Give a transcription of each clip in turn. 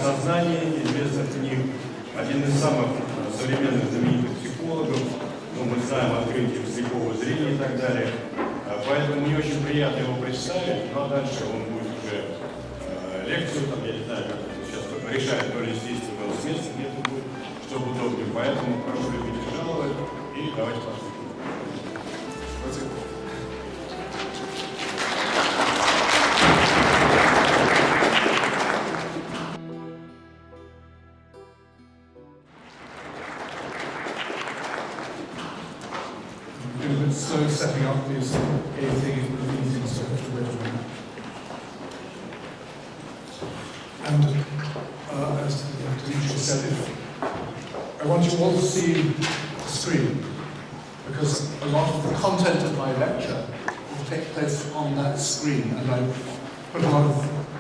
сознания известных книг, один из самых современных знаменитых психологов, ну, мы знаем открытие слепого зрения и так далее. Поэтому мне очень приятно его представить, ну а дальше он будет уже лекцию, там, я не знаю, как это сейчас решает, то ли здесь, то ли с места где-то будет, чтобы удобнее. Поэтому прошу любить и жаловать, и давайте послушаем. So setting up these things and as the teacher said, I want you all to see the screen because a lot of the content of my lecture will take place on that screen, and I put a lot of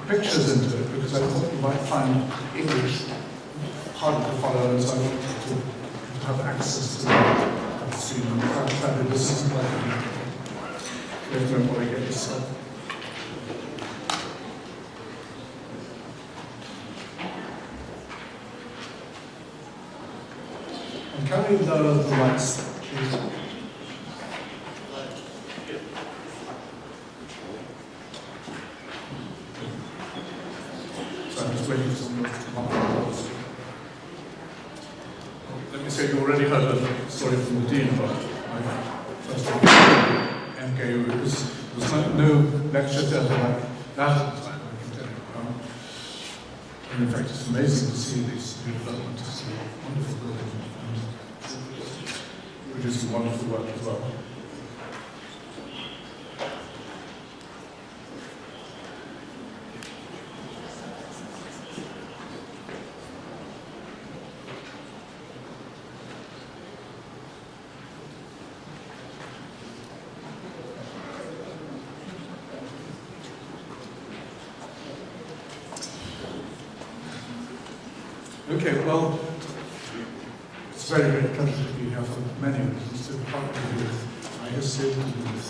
pictures into it because I thought you might find English harder to follow, and so I wanted to have access to that. This isn't like you don't know what I get yourself. And can we lower the lights, please? So I'm just waiting for someone to come up. Let me say, you already heard a story from the Dean about my first MKU. There was no lecture theatre like that at the time, I can tell you. And in fact, it's amazing to see these new developments. It's a wonderful building and producing wonderful work as well. Okay, well, it's a very great pleasure to be here for many reasons, partly with my history and with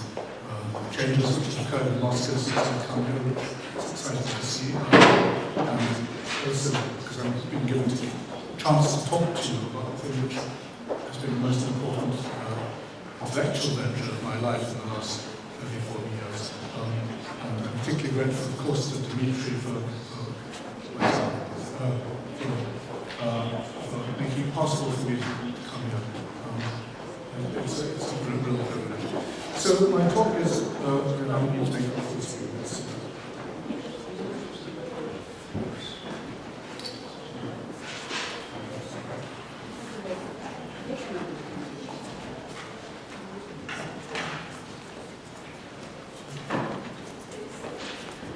changes which have occurred in Moscow since I come here, which is exciting to see. And also because I've been given the chance to talk to you about the thing which has been the most important intellectual venture of my life in the last 34 years. And I'm particularly grateful, of course, to Dmitry for making it possible for me to come here. It's a real privilege. So my talk is, and I need to make it full screen.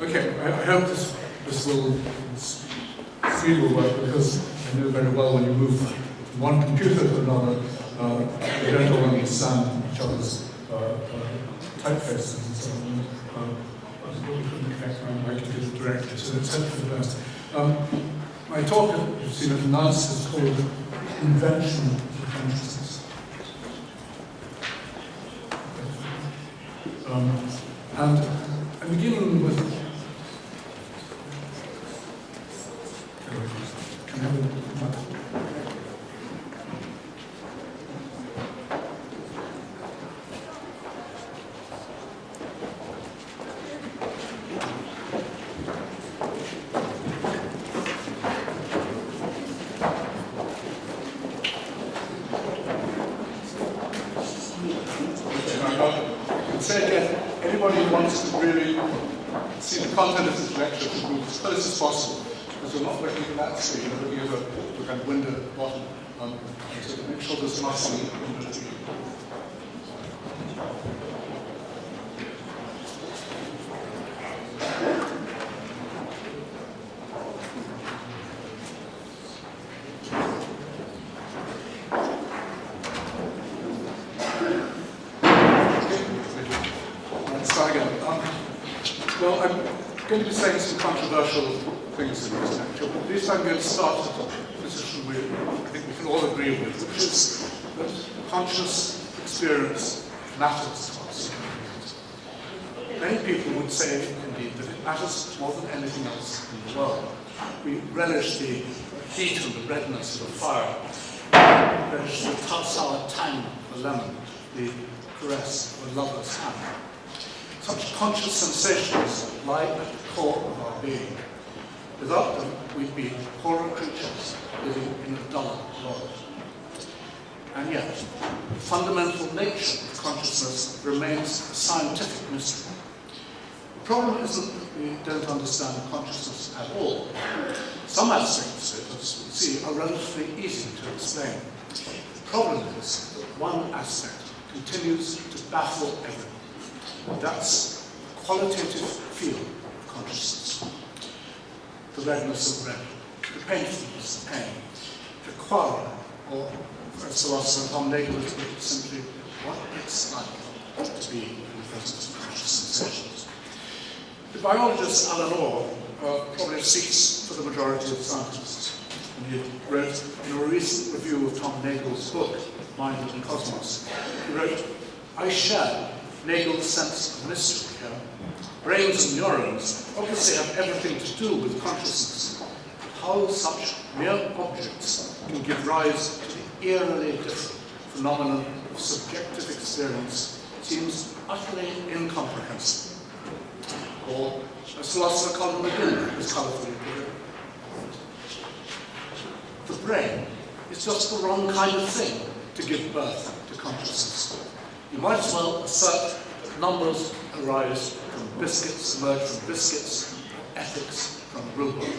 Okay, I hope this screen will work because I know very well when you move from one computer to another, you don't all understand each other's typefaces and so on. I couldn't connect my computer directly, so it's hopefully the best. My talk, you've seen it announced, is called Invention of Consciousness. And I'm beginning with say again, anybody who wants to really see the content of this lecture should move as close as possible, because we're not looking at that screen, we're looking at a kind of window at the bottom. So make sure there's nothing in between. Well, I'm going to be saying some controversial things in this lecture, but at least I'm going to start at a position I think we can all agree with, which is that conscious experience matters to us. Many people would say, indeed, that it matters more than anything else in the world. We relish the heat and the redness of the fire. We relish the sour tang of the lemon, the caress of a lover's hand. Such conscious sensations lie at the core of our being. Without them, we'd be poorer creatures living in a duller world. And yet, the fundamental nature of consciousness remains a scientific mystery. The problem isn't that we don't understand consciousness at all. Some aspects of it, as we see, are relatively easy to explain. The problem is that one aspect continues to baffle everyone. That's the qualitative field of consciousness. The redness of red, the painfulness of pain, the quarrel, or as philosopher Tom Nagel has put it simply, what it's like to be in the presence of conscious sensations. The biologist Alan Orr probably speaks for the majority of scientists. And he wrote in a recent review of Tom Nagel's book, Mind and Cosmos, he wrote, I share Nagel's sense of mystery here. Brains and neurons obviously have everything to do with consciousness. But how such mere objects can give rise to the eerily different phenomenon of subjective experience seems utterly incomprehensible. Or, as philosopher Colin McGinn has colourfully put it, the brain is just the wrong kind of thing to give birth to consciousness. You might as well assert that numbers arise from biscuits, emerge from biscuits, ethics from rhubarb.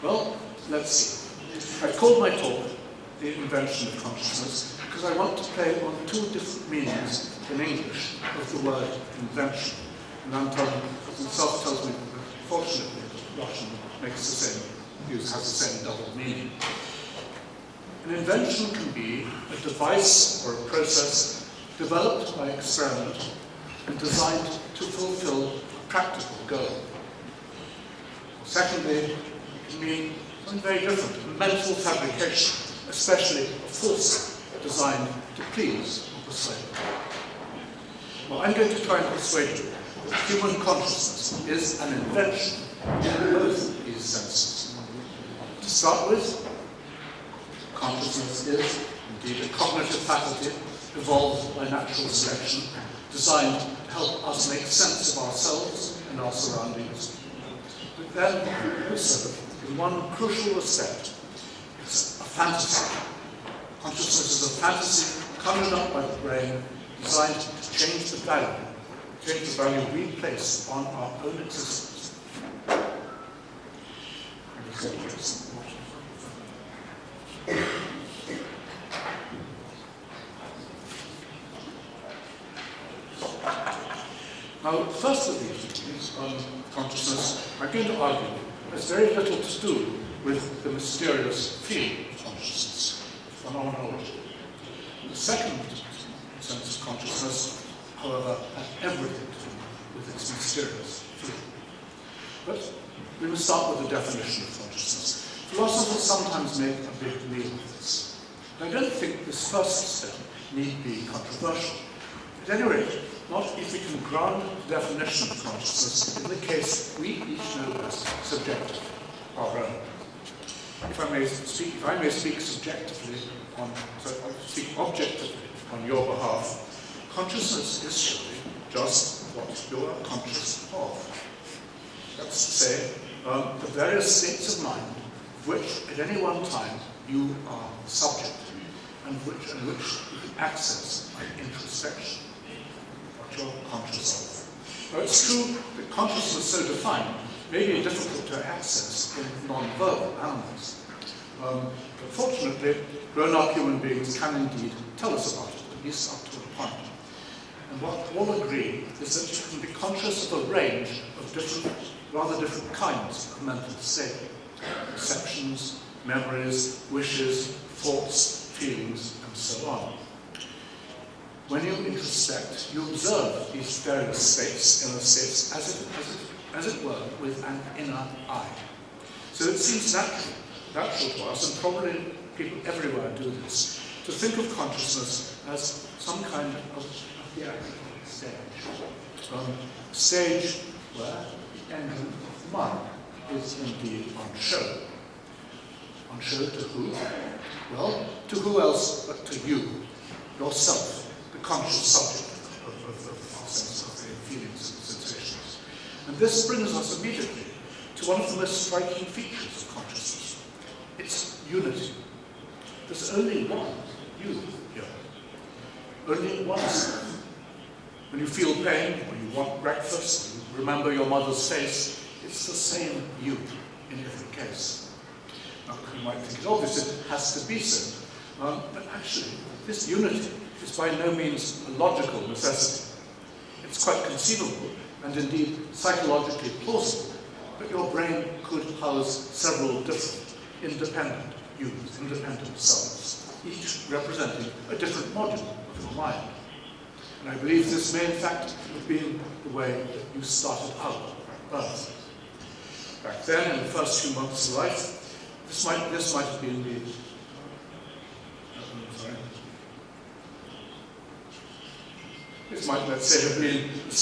Well, let's see. I called my talk The Invention of Consciousness because I want to play on two different meanings in English of the word invention. And Anton himself tells me that, fortunately, Russian makes the same, has the same double meaning. An invention can be a device or a process developed by experiment and designed to fulfill a practical goal. Secondly, it can mean something very different, a mental fabrication, especially a force designed to please or persuade. Well, I'm going to try and persuade you that human consciousness is an invention in both these senses. To start with, consciousness is indeed a cognitive faculty evolved by natural selection, designed to help us make sense of ourselves and our surroundings. But then, also, in one crucial respect, it's a fantasy. Consciousness is a fantasy conjured up by the brain, designed to change the value we place on our own existence. Now, the first of these things on consciousness, I'm going to argue, has very little to do with the mysterious field of consciousness, phenomenology. The second sense of consciousness, however, has everything to do with its mysterious field. But we must start with the definition of consciousness. Philosophers sometimes make a big deal of this. But I don't think this first step need be controversial. At any rate, not if we can ground the definition of consciousness in the case we each know as subjective, our own. If I may speak subjectively speak objectively on your behalf, consciousness is surely just what you are conscious of. That's to say, the various states of mind of which at any one time you are subject, and which you can access by introspection. You're conscious of. Now, it's true that consciousness so defined may be difficult to access in non-verbal animals. But fortunately, grown-up human beings can indeed tell us about it, at least up to a point. And what all agree is that you can be conscious of a range of rather different kinds of mental state. Perceptions, memories, wishes, thoughts, feelings, and so on. When you introspect, you observe these various inner states, as it were, with an inner eye. So it seems natural to us, and probably people everywhere do this, to think of consciousness as some kind of theatrical stage. Stage where the engine of the mind is indeed on show. On show to who? Well, to who else but to you, yourself, the conscious subject of sense, of the feelings and sensations. And this brings us immediately to one of the most striking features of consciousness. It's unity. There's only one you here. Only one self. When you feel pain, or you want breakfast, or you remember your mother's face, it's the same you in every case. Now, you might think it's obvious it has to be so, but actually, this unity is by no means a logical necessity. It's quite conceivable, and indeed psychologically plausible, that your brain could house several different, independent yous, independent selves, each representing a different module of your mind. And I believe this may in fact have been the way that you started out at birth. Back then, in the first few months of life, this might have been the This might, let's say, have been the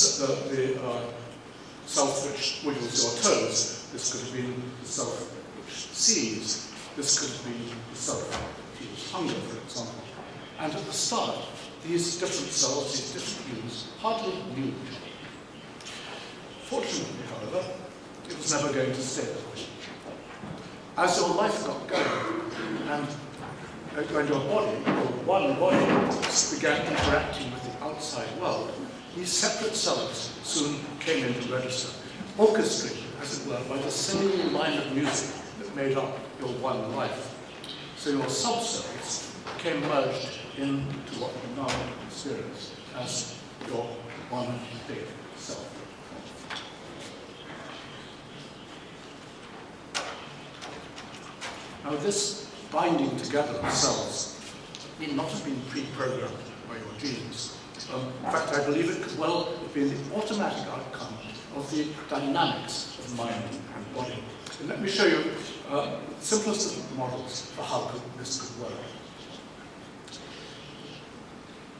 self which wiggles your toes. This could have been the self which sees. This could have been the self that feels hunger, for example. And at the start, these different selves, these different yous, hardly knew each other. Fortunately, however, it was never going to stay that way. As your life got going, and when your body, your one body, began interacting with the outside world, these separate selves soon came into register, orchestrated, as it were, by the same line of music that made up your one life. So your sub-selves became merged into what we now experience as your one big self. Now this binding together of cells need not have been pre-programmed by your genes. In fact, I believe it could well have been the automatic outcome of the dynamics of mind and body. And let me show you the simplest of models for how this could work.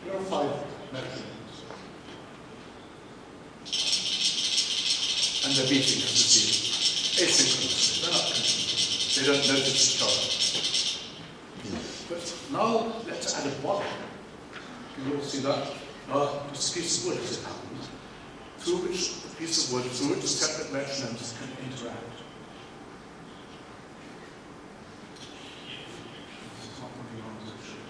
Here are 5 measurements. And they're beating, as you see, asynchronously. They're not continuous. They don't notice each other. But now let's add a body. You will see that just a piece of wood, as it happens, through which the piece of wood, through which separate metronomes can interact. This is not moving on as it should.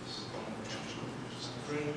This is one potential Humphrey.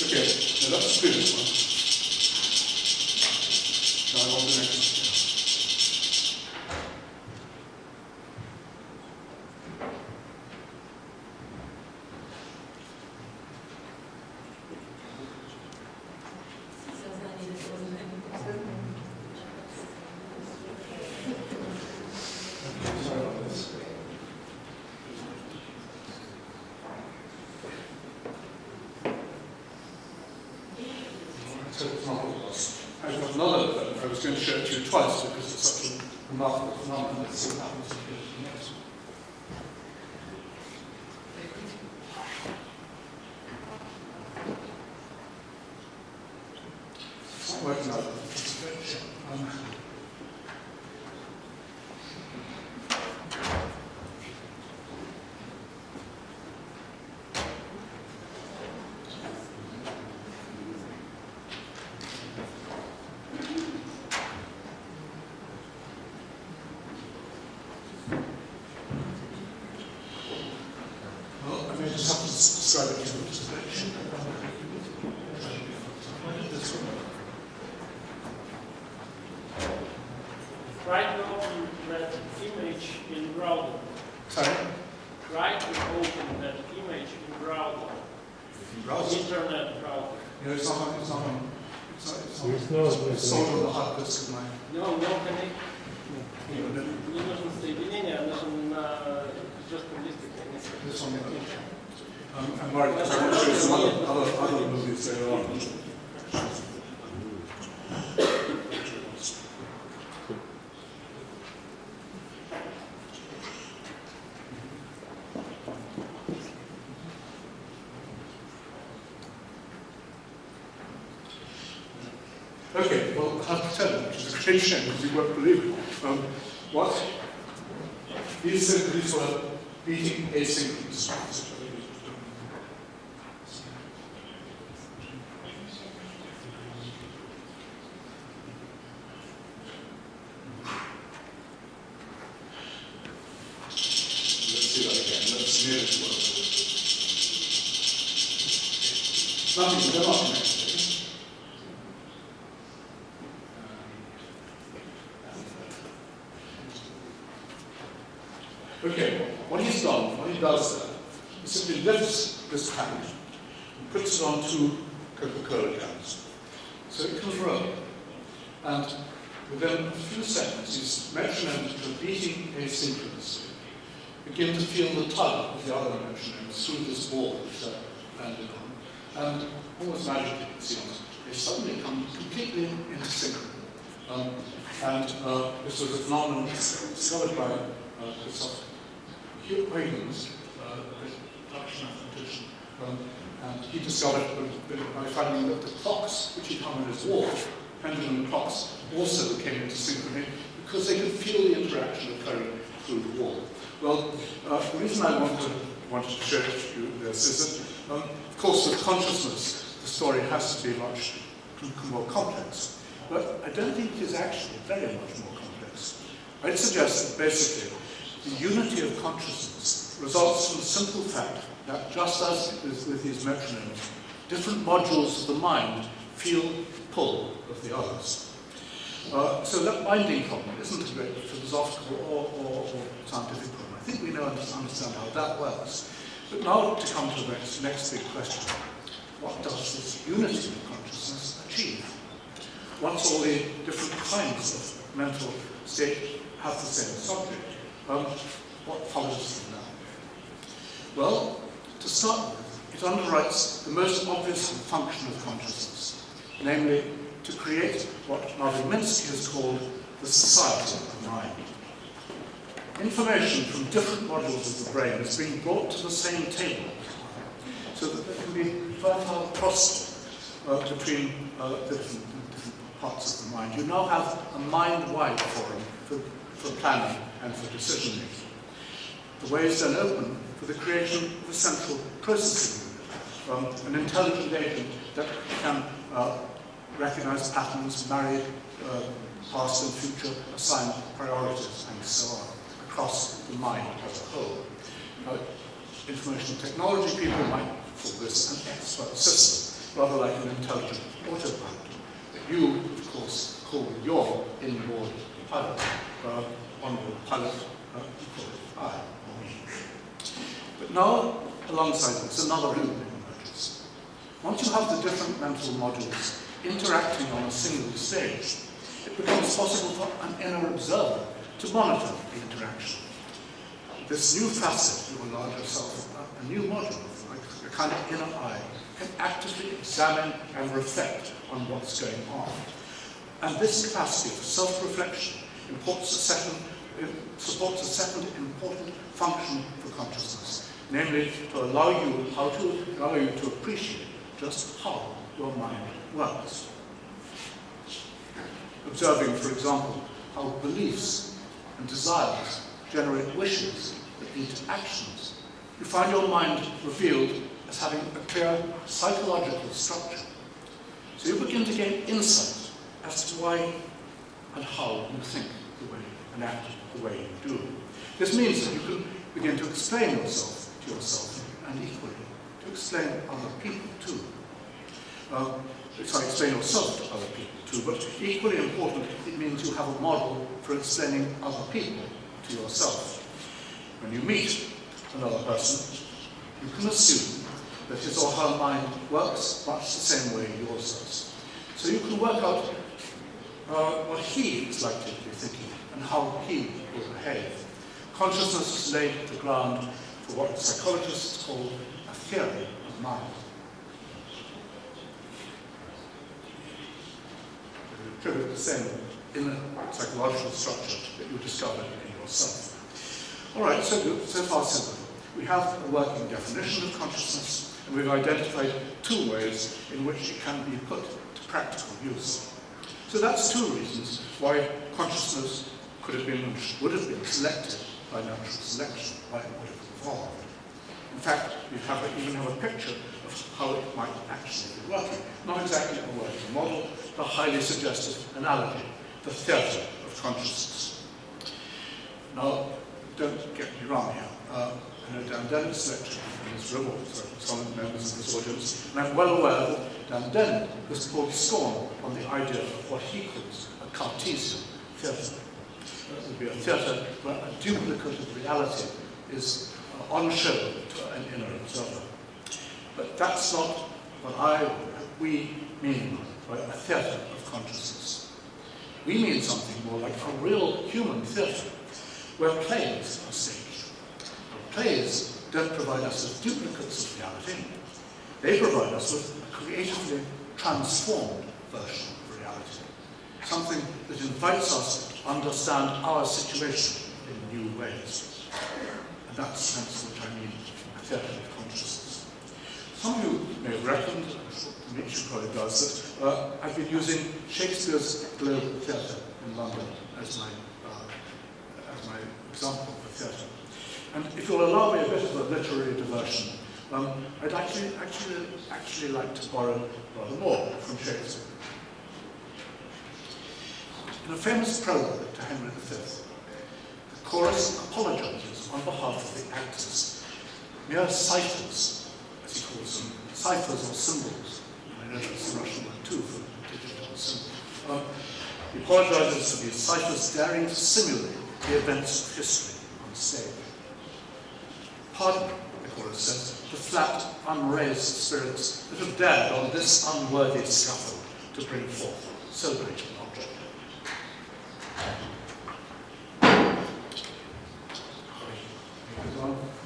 Okay, now that's the previous one. Now I want the next one. Sorry about this. So it's not lost. I've got another that I was going to show it to you twice because it's such a remarkable phenomenon. Let's see what happens if you next one. It's not working out. Well, I may just have to describe it to you. This one. Try to open that image in browser. Sorry? Try to open that image in browser. browser. Internet browser. You know, it's sold on the hard disk of my. No connect. Не нужно соединение, нужен на жестком диске. This one, I'm worried because I want to show you some other movies later on. Okay, well, I have to tell you, which is a great shame because you won't believe it. What? These synchronies were beating asynchronous. Let's see that again. Let's near it well. Nothing, they're not connected. Okay, what he's done, what he does there, he simply lifts this can and puts it on two Coca-Cola cans. So it can roll. And within a few seconds, these metronomes that are beating asynchronously begin to feel the tug of the other metronomes through this ball which they're landed on. And almost magically, it seems, they suddenly come completely into synchrony. This was a phenomenon discovered by Philosopher. Huygens, a Dutch mathematician, and he discovered by finding that the clocks which he hung on his wall, pendulum clocks, also came into synchrony because they could feel the interaction occurring through the wall. Well, the reason I wanted to show you this is that, of course, with consciousness, the story has to be much more complex. But I don't think it is actually very much more complex. I'd suggest that basically the unity of consciousness results from the simple fact that, just as with these metronomes, different modules of the mind feel the pull of the others. So that binding problem isn't a great philosophical or scientific problem. I think we know and understand how that works. But now to come to the next big question. What does this unity of consciousness achieve? Once all the different kinds of mental state have the same subject, what follows from that? Well, to start with, it underwrites the most obvious function of consciousness, namely to create what Minsky has called the society of the mind. Information from different modules of the brain is being brought to the same table, so that there can be fertile cross between the different parts of the mind. You now have a mind-wide forum for planning and for decision-making. The way is then open for the creation of a central processing unit, an intelligent agent that can recognize patterns, marry past and future, assign priorities, and so on, across the mind as a whole. Information technology people might call this an expert system, rather like an intelligent autopilot that you, of course, call your inboard pilot. Onboard pilot, you call it I or me. But now, alongside this, another rule emerges. Once you have the different mental modules interacting on a single stage, it becomes possible for an inner observer to monitor the interaction. This new facet of a larger self, a new module, like a kind of inner eye, can actively examine and reflect on what's going on. And this capacity for self-reflection supports a second important function for consciousness, namely to allow you to appreciate just how your mind works. Observing, for example, how beliefs and desires generate wishes that lead to actions, you find your mind revealed as having a clear psychological structure. So you begin to gain insight as to why and how you think the way and act the way you do. This means that you can begin to explain yourself to yourself, and equally to explain other people too. Explain yourself to other people too, but equally important, it means you have a model for explaining other people to yourself. When you meet another person, you can assume that his or her mind works much the same way yours does. So you can work out what he is likely to be thinking and how he will behave. Consciousness has laid the ground for what psychologists call a theory of mind. You attribute the same inner psychological structure that you discovered in yourself. All right, so far simple. We have a working definition of consciousness, and we've identified two ways in which it can be put to practical use. So that's two reasons why consciousness would have been selected by natural selection, why it would have evolved. In fact, we even have a picture of how it might actually be working. Not exactly a working model, but a highly suggestive analogy, the theatre of consciousness. Now, don't get me wrong here. I know Dan Dennett's lecture in this room, so some members of this audience, and I'm well aware that Dan Dennett has poured scorn on the idea of what he calls a Cartesian theatre. It would be a theatre where a duplicate of reality is on show to an inner observer. But that's not what we mean by a theatre of consciousness. We mean something more like a real human theatre, where plays are staged. Plays don't provide us with duplicates of reality. They provide us with a creatively transformed version of reality. Something that invites us to understand our situation in new ways. And that's the sense in which I mean a theatre of consciousness. Some of you may have reckoned, Nietzsche probably does, that I've been using Shakespeare's Global Theatre in London as my example for theatre. And if you'll allow me a bit of a literary diversion, I'd actually like to borrow rather more from Shakespeare. In a famous prologue to Henry V, the chorus apologizes on behalf of the actors, mere ciphers, as he calls them, ciphers or symbols. I know that's the Russian word too for digital symbol. He apologizes for these ciphers daring to simulate the events of history on stage. Pardon, the chorus says, the flat, unraised spirits that have dared on this unworthy scaffold to bring forth so great an object.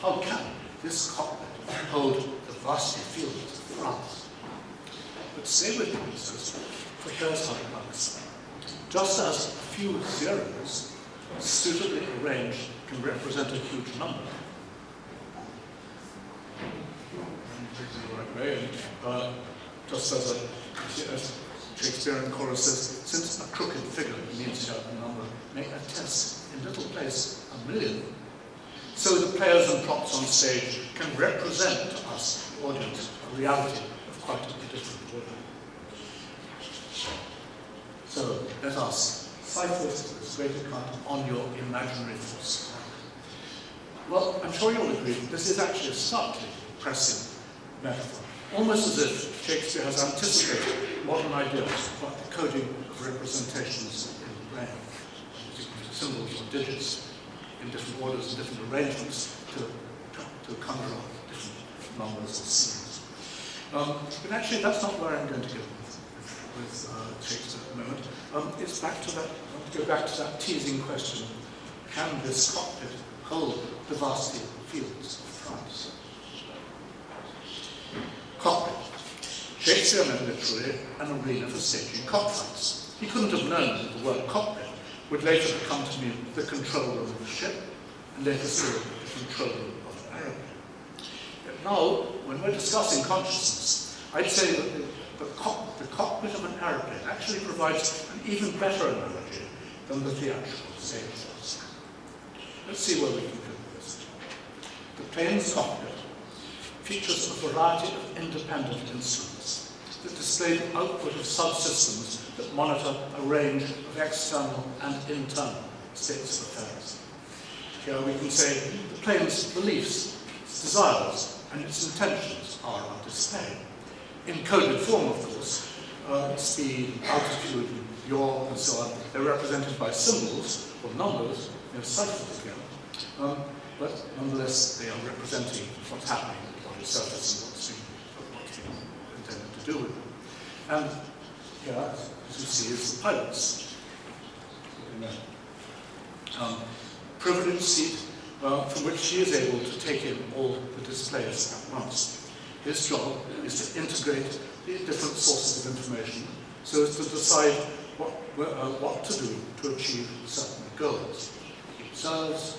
How can this cockpit hold the vasty fields of France? But stay with me, he says, for here's how it works. Just as a few zeros suitably arranged can represent a huge number, just as Shakespearean chorus says, since a crooked figure means to have a number, may attest in little place 1,000,000. So the players and props on stage can represent to us, the audience, a reality of quite a different order. So let us cipher this great account on your imaginary force. Well, I'm sure you'll agree that this is actually a starkly pressing metaphor, almost as if Shakespeare has anticipated modern ideas about the coding of representations in the brain, using symbols or digits in different orders and different arrangements to conjure up different numbers or scenes. But actually, that's not where I'm going to go with Shakespeare at the moment. It's back to that. I want to go back to that teasing question: can this cockpit hold the vasty fields of France? Cockpit. Shakespeare meant literally an arena for staging cockfights. He couldn't have known that the word cockpit would later become to mean the control room of a ship, and later still the control room of an aeroplane. But now, when we're discussing consciousness, I'd say that the cockpit of an aeroplane actually provides an even better analogy than the theatrical stage does. Let's see where we can go with this. The plane's cockpit features a variety of independent instruments that display the output of subsystems that monitor a range of external and internal states of affairs. Here we can say the plane's beliefs, its desires, and its intentions are on display. In coded form, of course, speed, altitude, yaw, and so on, they're represented by symbols or numbers, ciphers again. But nonetheless, they are representing what's happening on the surface and what's being to do with them. And here, as you see, is the pilot's privileged seat from which he is able to take in all the displays at once. His job is to integrate the different sources of information so as to decide what to do to achieve certain goals. He observes,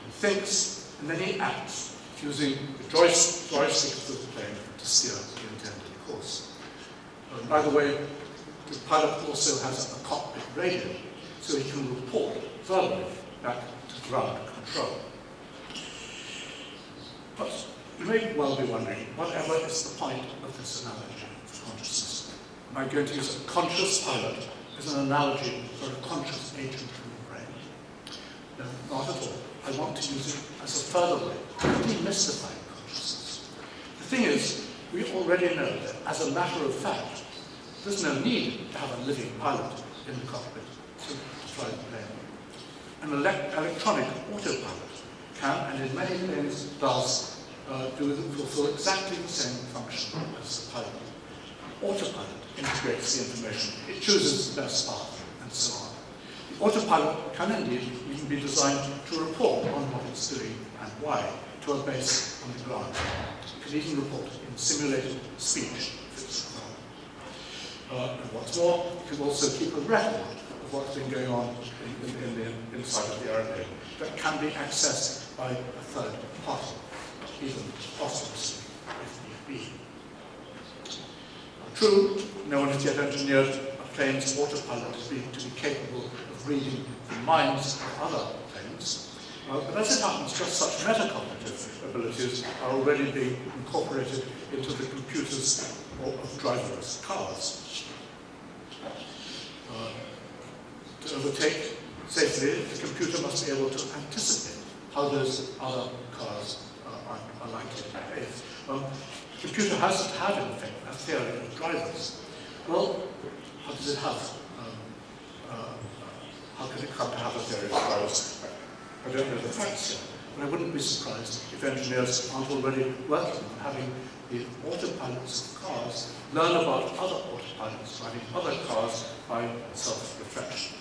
he thinks, and then he acts, using the joysticks of the plane to steer the intended course. By the way, the pilot also has a cockpit radio, so he can report verbally back to ground control. But you may well be wondering, whatever is the point of this analogy for consciousness? Am I going to use a conscious pilot as an analogy for a conscious agent in the brain? No, not at all. I want to use it as a further way of demystifying consciousness. The thing is, we already know that as a matter of fact, there's no need to have a living pilot in the cockpit to fly the plane. An electronic autopilot can, and in many planes does, fulfill exactly the same function as the pilot. Autopilot integrates the information. It chooses the best path, and so on. The autopilot can indeed even be designed to report on what it's doing and why to a base on the ground. It can even report in simulated speech if it's required. And what's more, it can also keep a record of what's been going on in the inside of the aeroplane that can be accessed by a third party, even posthumously, if need be. True, no one has yet engineered a plane's autopilot to be capable of reading the minds of other planes, but as it happens, just such metacognitive abilities are already being incorporated into the computers of driverless cars. To overtake safely, the computer must be able to anticipate how those other cars are likely to behave. The computer hasn't had, in effect, a theory of drivers. Well, how does it have? How can it come to have a theory of drivers? I don't know the facts yet, but I wouldn't be surprised if engineers aren't already working on having the autopilots of cars learn about other autopilots driving other cars by self-reflection.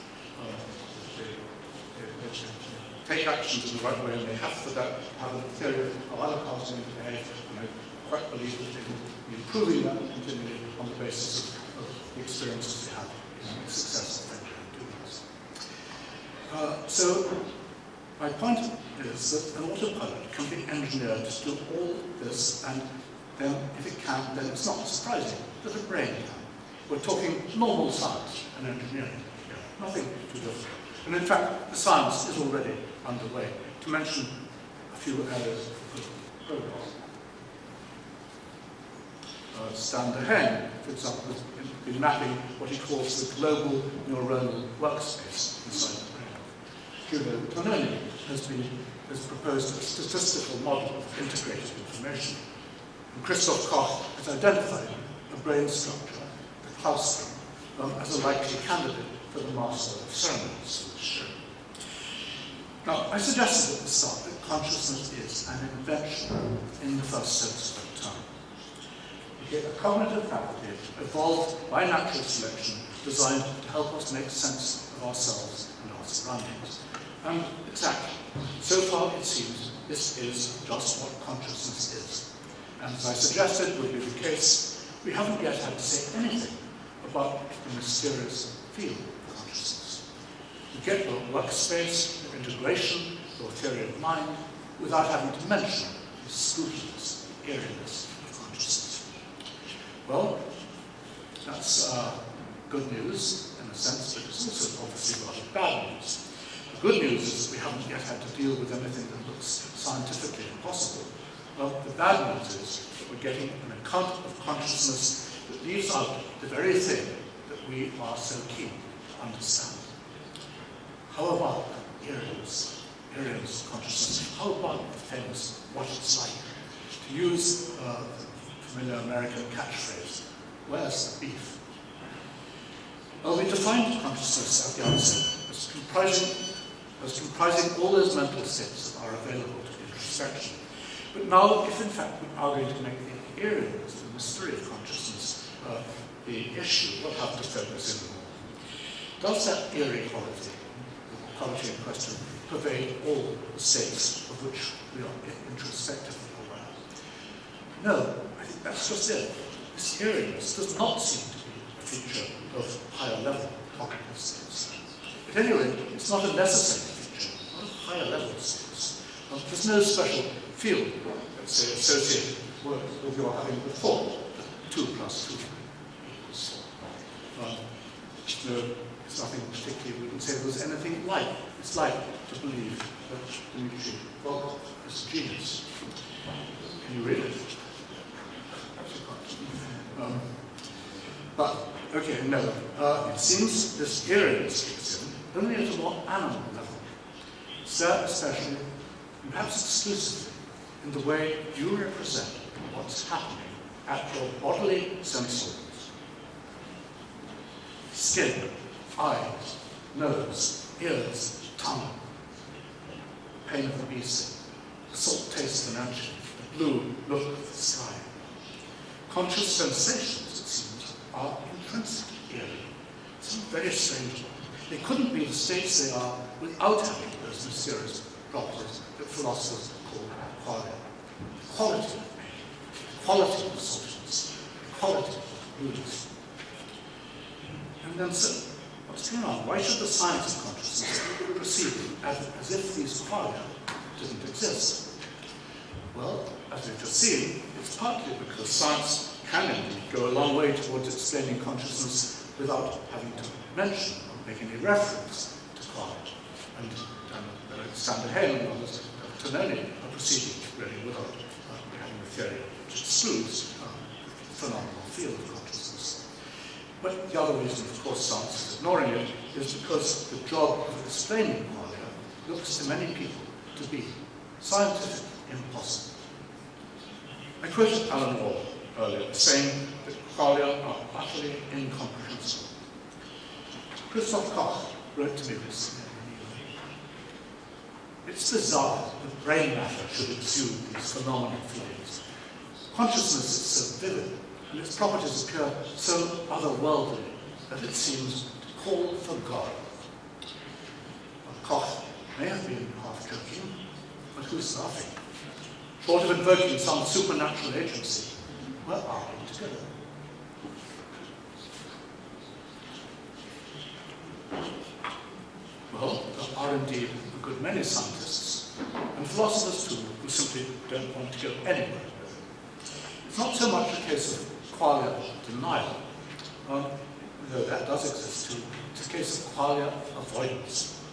They take actions in the right way, and they have to have a theory of other cars going to behave, and I quite believe that they will be improving that continually on the basis of the experiences they have in the successful doing this. So my point is that an autopilot can be engineered to do all this, and then if it can, then it's not surprising that a brain can. We're talking normal science and engineering here, nothing too different. And in fact, the science is already underway. To mention a few areas of progress. Stan Dehaene, for example, has been mapping what he calls the global neuronal workspace inside the brain. Hugo Tononi has proposed a statistical model of integrated information. And Christoph Koch has identified a brain structure, the claustrum, as a likely candidate for the Master of Ceremonies for the show. Now, I suggested at the start that consciousness is an invention in the first sense of the term. A cognitive faculty evolved by natural selection designed to help us make sense of ourselves and our surroundings. And exactly, so far it seems this is just what consciousness is. And as I suggested would be the case, we haven't yet had to say anything about the mysterious field of consciousness. You get your workspace, your integration, your theory of mind, without having to mention the spookiness, the eeriness of consciousness. Well, that's good news in a sense, but it's also obviously rather bad news. The good news is that we haven't yet had to deal with anything that looks scientifically impossible. Well, the bad news is that we're getting an account of consciousness that leaves out the very thing that we are so keen to understand. How about eeriness of consciousness? How about the famous what it's like? To use familiar American catchphrase, where's the beef? Well, we defined consciousness at the outset as comprising all those mental states that are available to introspection. But now, if in fact we are going to make the eeriness, the mystery of consciousness, the issue will have to focus in more. Does that eerie quality, the quality in question, pervade all the states of which we are introspectively aware? No, I think that's just it. This eeriness does not seem to be a feature of higher level cognitive states. At any rate, it's not a necessary feature, not of higher level states. There's no special field, let's say, associated with your having the thought that 2 plus 2 equals 4. There's nothing particularly we can say there's anything like. It's like to believe that Dmitri Volkov is a genius. Can you read it? But, okay, no. It seems this eeriness kicks in only at a more animal level. It's there especially, and perhaps exclusively, in the way you represent what's happening at your bodily sense organs. Skin, eyes, nose, ears, tongue, pain of the bee sting, the salt taste of an ancient, the blue look of the sky. Conscious sensations, it seems, are intrinsic eerie. Some very strange. They couldn't be the states they are without having those mysterious properties that philosophers call qualia. Quality of pain, quality of substance, quality of moods. And then, so, what's going on? Why should the science of consciousness proceed as if these qualia didn't exist? Well, as we've just seen, it's partly because science can indeed go a long way towards explaining consciousness without having to mention or make any reference to qualia. And Sander Hale and others to only are proceeding really without having a theory which excludes the phenomenal field of consciousness. But the other reason, of course, science is ignoring it is because the job of explaining qualia looks to many people to be scientific impossible. I quoted Alan Moore earlier, saying that qualia are utterly incomprehensible. Christoph Koch wrote to me recently. It's bizarre that brain matter should exude these phenomenal feelings. Consciousness is so vivid, and its properties appear so otherworldly that it seems to call for God. Well, Koch may have been half joking, but who's laughing? Short of invoking some supernatural agency, where are we together? Well, there are indeed a good many scientists, and philosophers too, who simply don't want to go anywhere with it. It's not so much a case of qualia denial, though that does exist too. It's a case of qualia avoidance.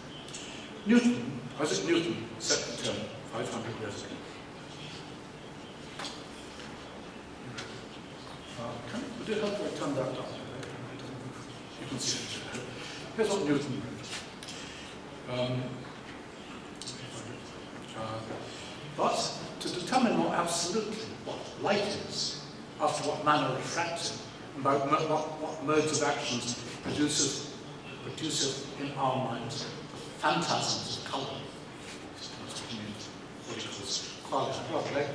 Newton, Isaac Newton, set the term 500 years ago. Would it help if I turn that down? You can see it. Here's what Newton wrote. But to determine more absolutely what light is, after what manner refracts it, and by what modes of actions produces in our minds the phantasms of colour. That's what he means. What he calls qualia. Rather like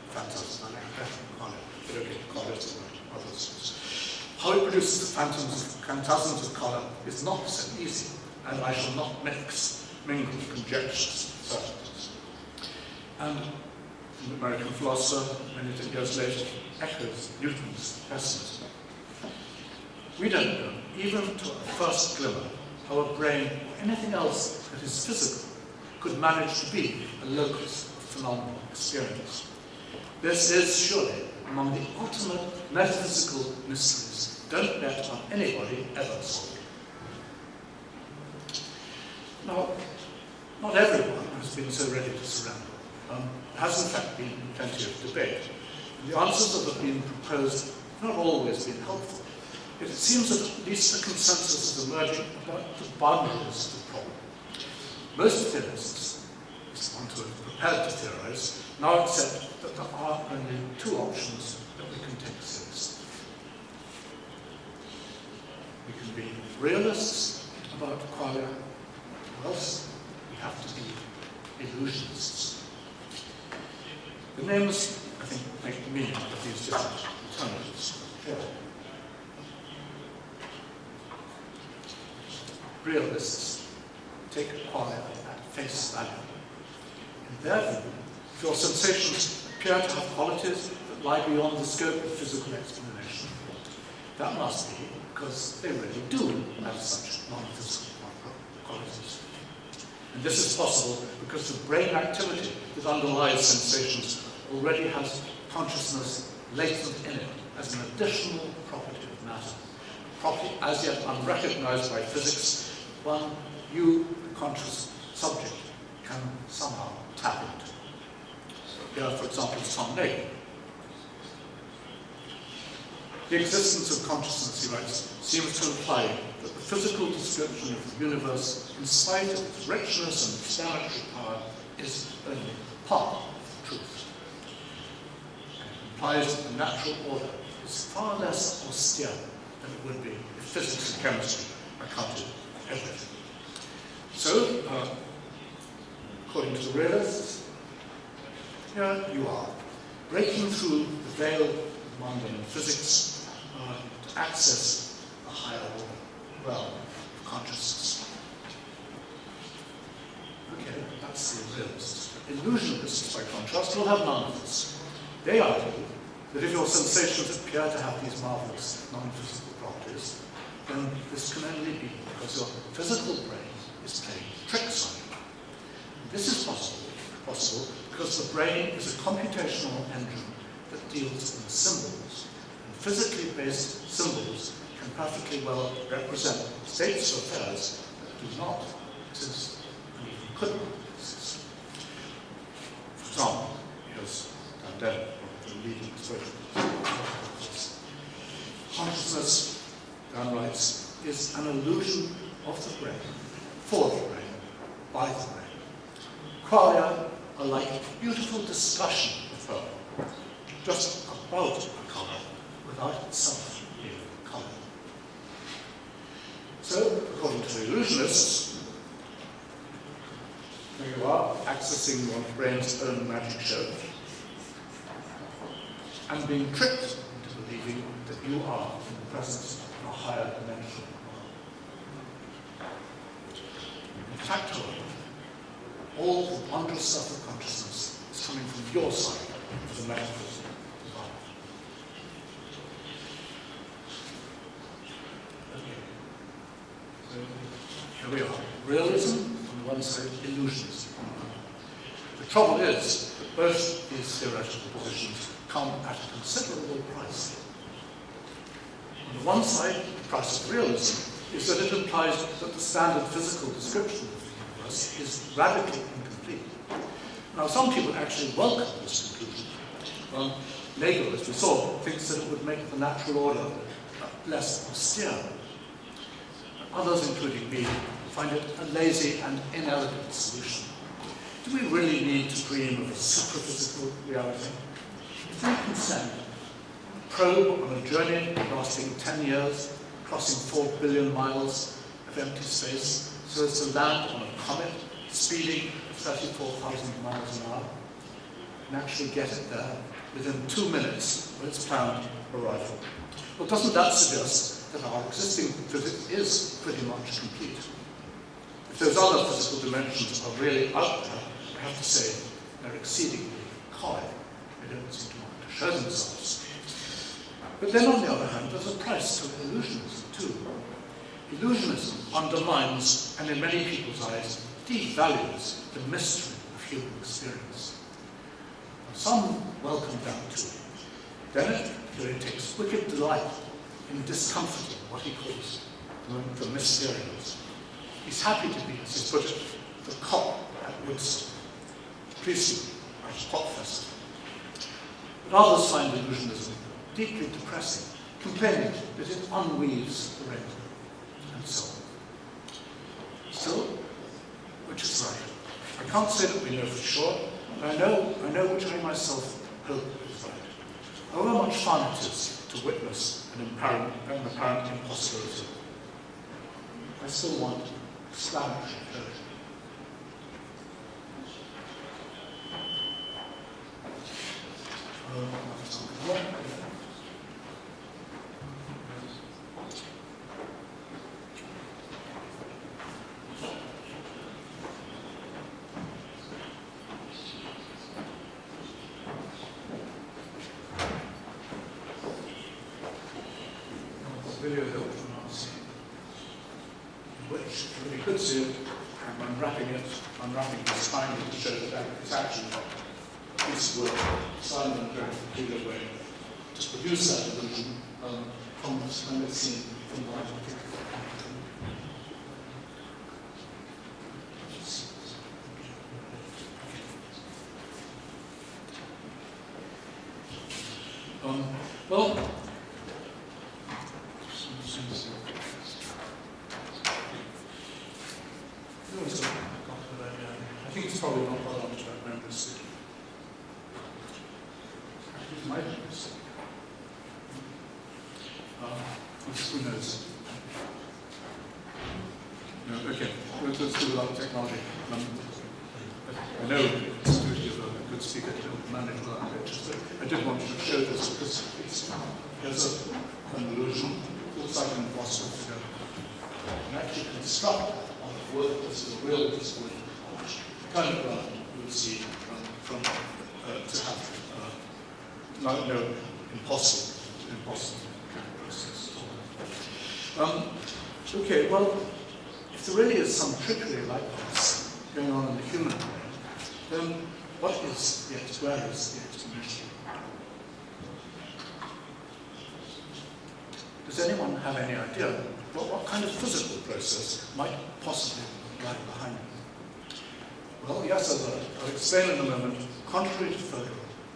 phantasms, I like better than qualia. But okay, qualia is the right other sense. How it produces the phantasms of colour is not so easy, and I shall not mingle conjectures with certainties. And the American philosopher, many years later, echoes Newton's pessimism. We don't know, even to a first glimmer, how a brain or anything else that is physical could manage to be a locus of phenomenal experience. This is surely among the ultimate metaphysical mysteries. Don't bet on anybody ever solved. Now, not everyone has been so ready to surrender. There has in fact been plenty of debate. The answers that have been proposed have not always been helpful. Yet it seems that at least a consensus is emerging about the boundaries of the problem. Most theorists, at least the ones who are prepared to theorize, now accept that there are only two options that we can take seriously. We can be realists about qualia, or else we have to be illusionists. The names, I think, make the meaning of these different alternatives clear. realists take qualia at face value. In their view, if your sensations appear to have qualities that lie beyond the scope of physical explanation, that must be because they really do have such non-physical qualities. And this is possible because the brain activity that underlies sensations already has consciousness latent in it as an additional property of matter, a property as yet unrecognized by physics, one you, the conscious subject, can somehow tap into. Here, for example, is Tom Nagel. The existence of consciousness, he writes, seems to imply that the physical description of the universe, in spite of its richness and explanatory power, is only part of the truth. It implies that the natural order is far less austere than it would be if physics and chemistry accounted for everything. So, according to the realists, here you are, breaking through the veil of mundane physics to access a higher order, realm of consciousness. Okay, that's the realists. Illusionists, by contrast, will have none of this. They argue that if your sensations appear to have these marvelous non-physical properties, then this can only be because your physical brain is playing tricks on you. And this is possible because the brain is a computational engine that deals in symbols. And physically based symbols can perfectly well represent states of affairs that do not exist and even could not exist. For example, here's Dandel, the leading expression. Consciousness, Dan writes, is an illusion of the brain, for the brain, by the brain. Qualia are like beautiful discussion of her, just about a colour, without itself being a colour. So, according to the illusionists, here you are, accessing your brain's own magic show, and being tricked into believing that you are in the presence of a higher dimension. In fact, however, all the wondrous stuff of consciousness is coming from your side of the metaphysical divide. Okay. So here we are. Realism on the one side, illusionism on the other. The trouble is that both these theoretical positions come at a considerable price. On the one side, the price of realism is that it implies that the standard physical description of the universe is radically incomplete. Now, some people actually welcome this conclusion. Nagel, as we saw, thinks that it would make the natural order less austere. Others, including me, find it a lazy and inelegant solution. Do we really need to dream of a superphysical reality? If we consent, probe on a journey lasting 10 years, crossing 4 billion miles of empty space, so as to land on a comet speeding at 34,000 miles an hour, and actually get it there within 2 minutes of its planned arrival. Well, doesn't that suggest that our existing physics is pretty much complete? If those other physical dimensions are really out there, I have to say they're exceedingly coy. They don't seem to want to show themselves. But then, on the other hand, there's a price to illusionism, too. Illusionism undermines, and in many people's eyes, devalues the mystery of human experience. Some welcome that, too. Dennett takes wicked delight in discomforting what he calls the mysterious. He's happy to be, as he put it, the cop at Woodstock, the policeman at a pop festival. But others find illusionism deeply depressing, complaining that it unweaves the rainbow, and so on. Still, which is right? I can't say that we know for sure, but I know which I myself hope is right. However much fun it is to witness an apparent impossibility, I still want explanatory closure. could see it, I'm unwrapping this finally to show that it's actually a piece of work designed in a very peculiar way to produce that illusion from when it's seen from the right particular. Well, I think it's probably not what I want to remember this. It might be this. Who knows? No, okay, let's do without technology. I know it's good to give a good speaker to manage without pictures, but I did want to show this because there's an illusion. It looks like an impossible figure. And actually construct on the work as a real physical kind of ground you would see from to have no impossible kind of process. Okay, well, if there really is some trickery like this going on in the human brain, then where is the explanation? Does anyone have any idea what kind of physical process might possibly lie behind it? Well, yes, as I'll explain in a moment, contrary to Philosopher,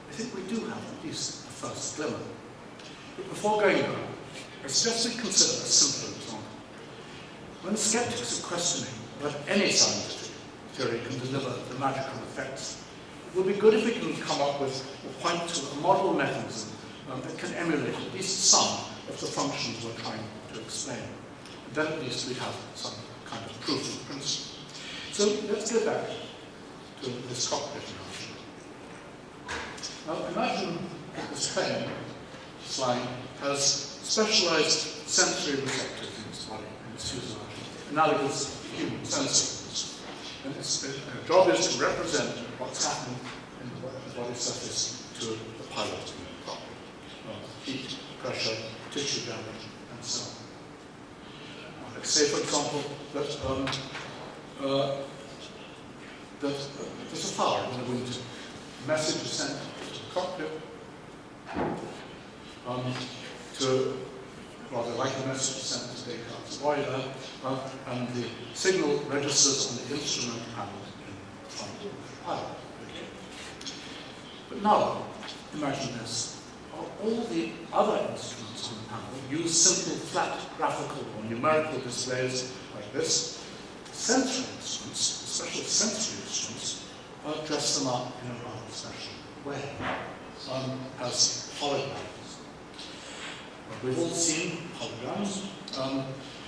I think we do have at least a first glimmer. But before going there, let's just consider a simpler example. When skeptics are questioning whether any scientific theory can deliver the magical effects, it would be good if we can come up with or point to a model mechanism that can emulate at least some of the functions we're trying to explain. And then at least we have some kind of proof of principle. So let's go back to this cockpit analogy. Now imagine that this plane flying has specialized sensory receptors in its body, in its fuselage, analogous to human senses. And its job is to represent what's happening in the body surface to the pilot in the cockpit. Heat, pressure, tissue damage, and so on. Let's say, for example, that there's a fire in the winter. A message is sent to the cockpit like a message sent to Descartes' boiler, and the signal registers on the instrument panel in front of the pilot. Okay. But now, imagine this. All the other instruments on the panel use simple, flat, graphical or numerical displays like this. Sensory instruments, special sensory instruments, dress them up in a rather special way, as holograms. We've all seen holograms.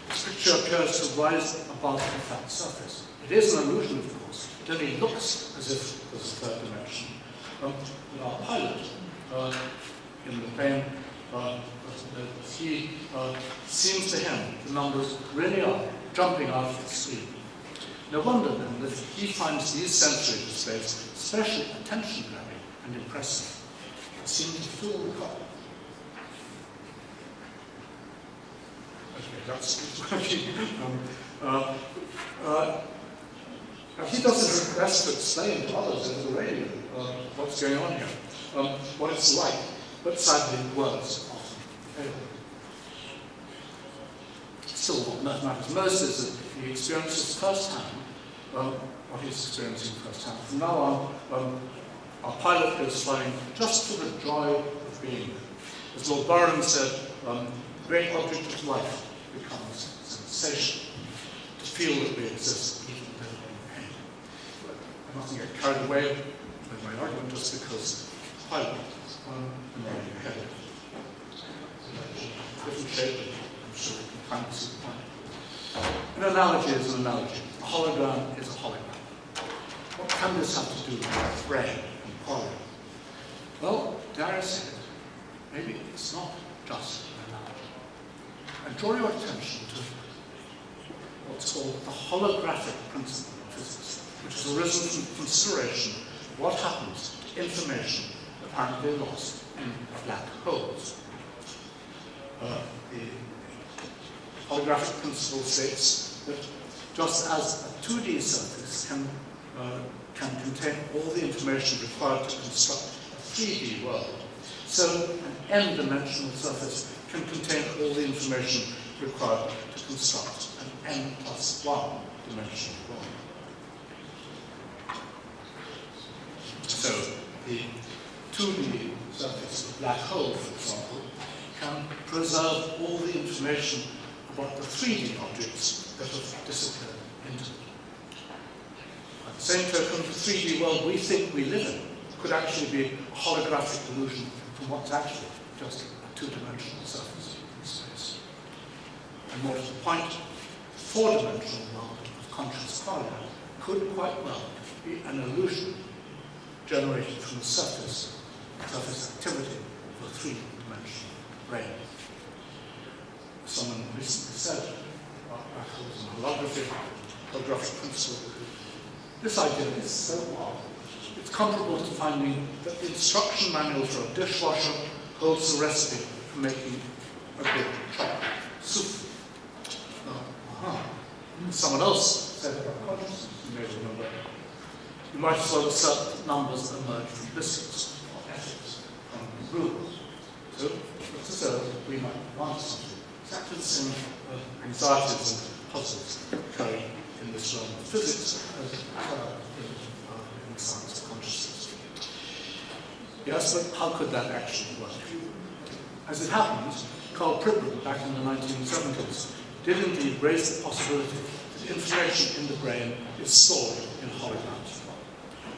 This picture appears to rise above the flat surface. It is an illusion, of course. It only looks as if there's a third dimension. But our pilot in the plane, he seems to him the numbers really are jumping out of the screen. No wonder then that he finds these sensory displays especially attention-grabbing and impressive. It seems to fill the cockpit. Okay, that's working. He does his best to explain to others over the radio what's going on here, what it's like, but sadly words often fail. Still, what matters most is that he experiences firsthand what he's experiencing firsthand. From now on, our pilot goes flying just for the joy of being there. As Lord Byron said, the great object of life becomes sensation, to feel that we exist even though we're in pain. But I mustn't get carried away with my argument just because the pilot is annoying ahead. Different shape, I'm sure you can kind of see the point. An analogy is an analogy. A hologram is a hologram. What can this have to do with brain and poly? Well, dare I say it, maybe it's not just an analogy. I draw your attention to what's called the holographic principle of physics, which has arisen from consideration of what happens to information apparently lost in black holes. The holographic principle states that just as a 2D surface can contain all the information required to construct a 3D world, so an n-dimensional surface can contain all the information required to construct an n+1 dimensional world. So the 2D surface of a black hole, for example, can preserve all the information about the 3D objects that have disappeared into it. By the same token, the 3D world we think we live in could actually be a holographic illusion from what's actually just a 2-dimensional surface in space. And more to the point, the 4-dimensional world of conscious qualia could quite well be an illusion generated from the surface activity of a 3-dimensional brain. Someone recently said, about holographic principle, this idea is so wild. It's comparable to finding that the instruction manual for a dishwasher holds the recipe for making a good chocolate soup. Someone else said about consciousness, you may remember. You might as well assert that numbers emerge from biscuits or ethics from rules. So let's assert that we might want something. Exactly the same anxieties and puzzles occurring in this realm of physics as in the science of consciousness. Yes, but how could that actually work? As it happens, Carl Pribram, back in the 1970s, did indeed raise the possibility that information in the brain is stored in holograms.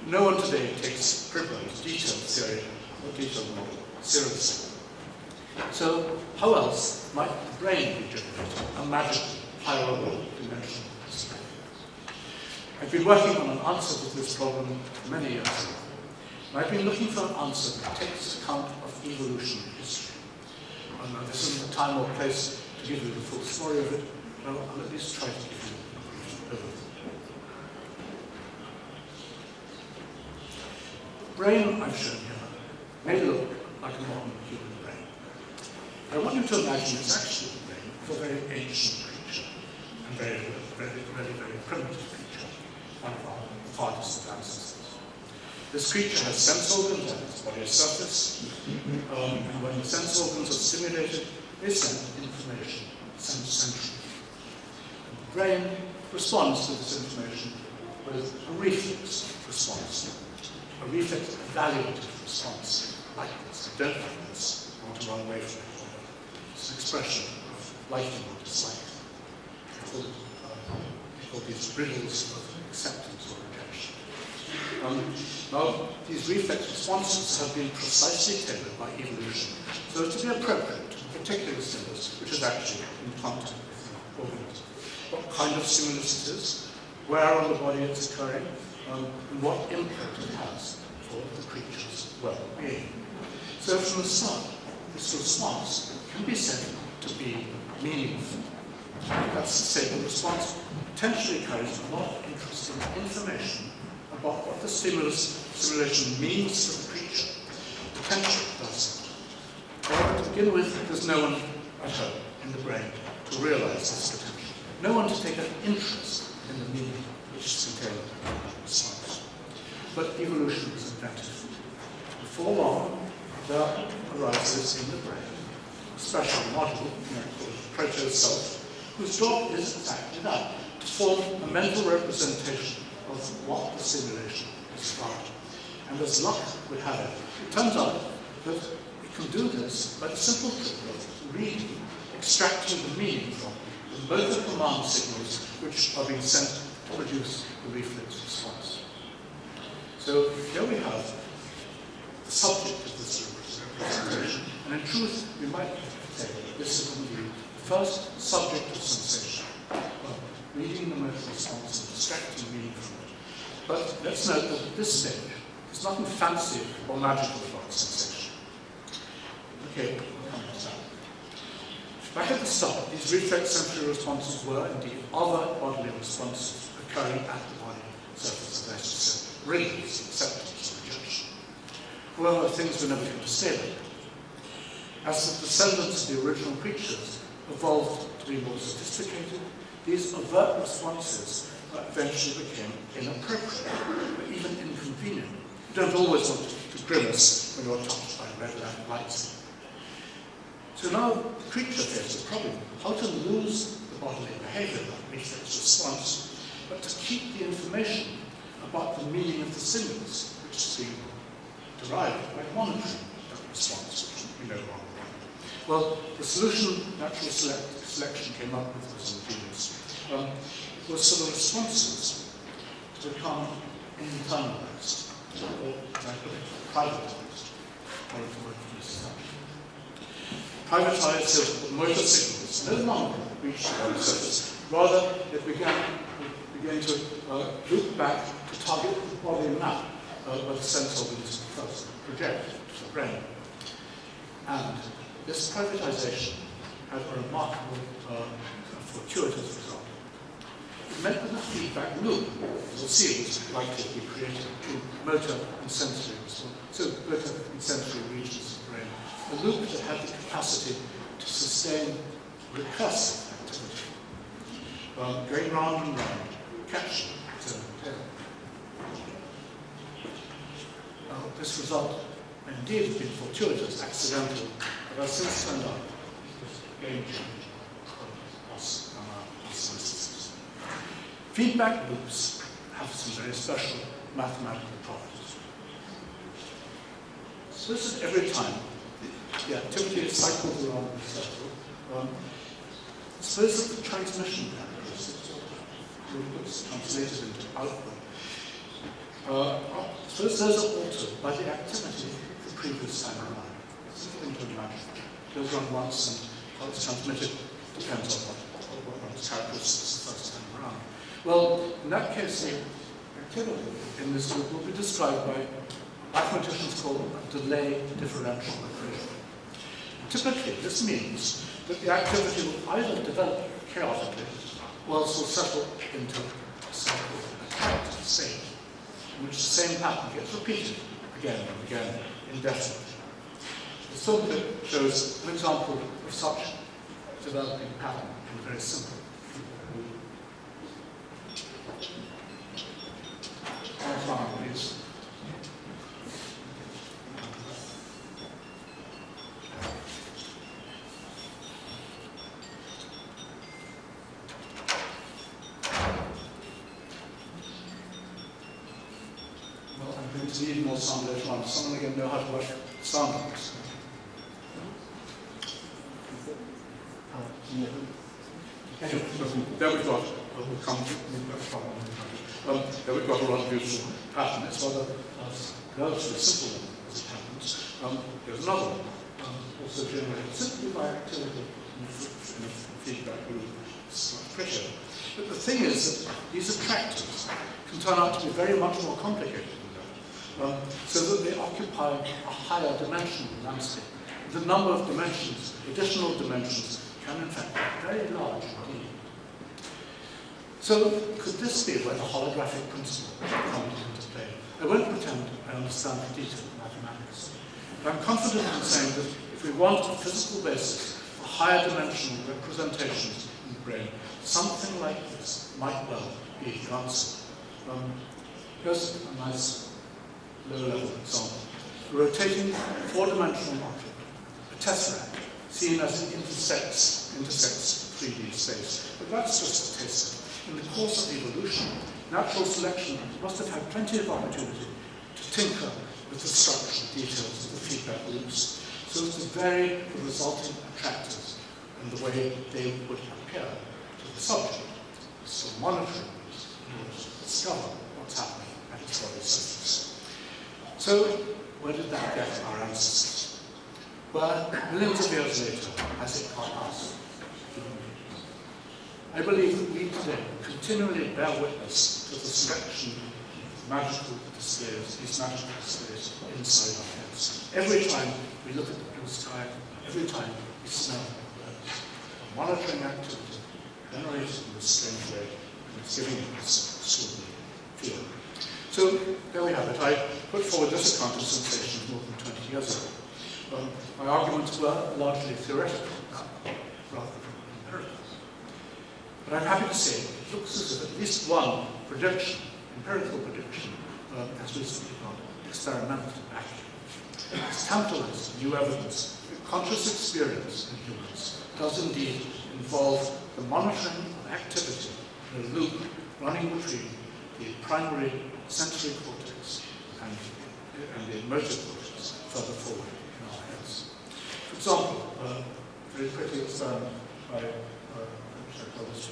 No one today takes Pribram's detailed theory or detailed model seriously. So, how else might the brain be generated a magical, higher-level dimensional display? I've been working on an answer to this problem many years ago. And I've been looking for an answer that takes account of evolution history. Now, this isn't the time or place to give you the full story of it, but I'll at least try to give you a brief overview. The brain I've shown here may look like a modern human brain. I want you to imagine it's actually the brain of a very ancient creature, and very primitive creature, one of our farthest ancestors. This creature has sense organs on its body surface, and when the sense organs are stimulated, they send information centrally. The brain responds to this information with a reflex response, a reflex evaluative response, like this. I don't like this, I want to run away from it. It's an expression of liking or dislike. They call these riddles of acceptance or rejection. Now, these reflex responses have been precisely tailored by evolution so as to be appropriate to a particular stimulus which is actually implanted in the organism. What kind of stimulus it is, where on the body it's occurring, and what impact it has for the creature's well-being. So from the start, this response can be said to be meaningful. That's to say, the response potentially carries a lot of interesting information about what the simulation means to the creature. Potentially does. However, to begin with, there's no one at home in the brain to realize this potential. No one to take an interest in the meaning which is contained in the response. But evolution is inventive. Before long, there arises in the brain a special module, called the proto-self, whose job is exactly that, to form a mental representation of what the simulation is about. And as luck would have it, it turns out that it can do this by the simple trick of reading, extracting the meaning from both the command signals which are being sent to produce the reflex response. So here we have the subject of this representation, and in truth we might say that this is indeed the first subject of sensation, reading the mental response and extracting meaning from it. But let's note that at this stage, there's nothing fancy or magical about sensation. Okay, we'll come to that. Back at the start, these reflex sensory responses were indeed other bodily responses occurring at the body surface, that is to say, rings, acceptance, rejection. However, things were never going to stay like that. As the descendants of the original creatures evolved to be more sophisticated, these overt responses eventually became inappropriate, or even inconvenient. You don't always want to grimace when you're touched by red lights. So now the creature faces the problem, how to lose the bodily behavior that reflex response, but to keep the information about the meaning of the symbols, which is being derived by monitoring that response, which we know rather well. Well, the solution natural selection came up with was ingenious. It was for the responses to become internalized, or privatized, or privatized so that motor signals no longer reached the body surface. Rather, it began to loop back to target the body map where the sense organs first project to the brain. And this privatization had a remarkable fortuitous result. It meant that the feedback loop, as we'll see, was likely to be created between motor and sensory regions of the brain. A loop that had the capacity to sustain recursive activity, going round and round, catching its own tail. This result indeed has been fortuitous, accidental, but has since turned out game changing for us and our synthesis. Feedback loops have some very special mathematical properties. Suppose that every time the activity cycles around the circle, suppose that the transmission characteristics was translated into output. Suppose those are altered by the activity the previous time around. It's a thing to imagine. It goes on once and how it's transmitted depends on what its characteristics the first time around. Well, in that case, the activity in this loop will be described by mathematicians call a delay differential equation. Typically, this means that the activity will either develop chaotically or else will settle into a cycle, a character state, in which the same pattern gets repeated again and again indefinitely. The film clip shows an example of such developing pattern in a very simple. Please. Well, I'm going to need more sound later on. Someone again know how to work sound on this. Anyway, there we've got, there we've got a rather beautiful pattern. It's rather relatively simple as it happens. Here's another one, also generated simply by activity in the feedback loop. It's much prettier. But the thing is that these attractors can turn out to be very much more complicated than that, so that they occupy a higher dimensional landscape. The number of dimensions, additional dimensions, can in fact be very large indeed. So, could this be where the holographic principle comes into play? I won't pretend I understand the detail of mathematics, but I'm confident in saying that if we want a physical basis for higher dimensional representations in the brain, something like this might well be the answer. Here's a nice low-level example. A rotating four-dimensional object, a tesseract, seen as it intersects 3D space. But that's just a taster. In the course of evolution, natural selection must have had plenty of opportunity to tinker with the structural details of the feedback loops, so as to vary the resulting attractors and the way they would appear to the subject. So monitoring these in order to discover what's happening at its body surface. So, where did that get our ancestors? Well, millions of years later, has it got us? I believe that we today continually bear witness to the selection of magical displays, these magical displays inside our heads. Every time we look at the blue sky, every time we smell the birds, a monitoring activity generated in this strange way, and it's giving it this extraordinary feel. So there we have it. I put forward this account of sensations more than 20 years ago. My arguments were largely theoretical, rather than empirical. But I'm happy to say it looks as if at least one prediction, empirical prediction, has recently got experimental action. It's tantalizing new evidence that conscious experience in humans does indeed involve the monitoring of activity in a loop running between the primary sensory cortex and the emotive cortex further forward in our heads. For example, a very pretty experiment by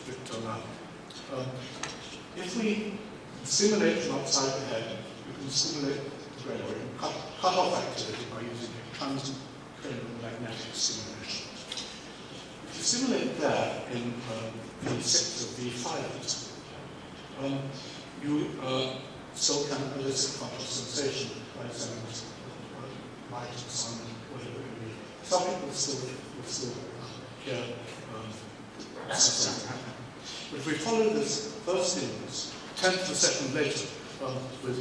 Victor Lam. If we stimulate from outside the head, we can stimulate the brain, or we can cut off activity by using transcranial magnetic stimulation. If you stimulate there in V6 or V5, you still can elicit conscious sensation by sending light or sun, whatever it may be. Some people will still hear something happening. But if we follow this first stimulus, 10th of a second later, with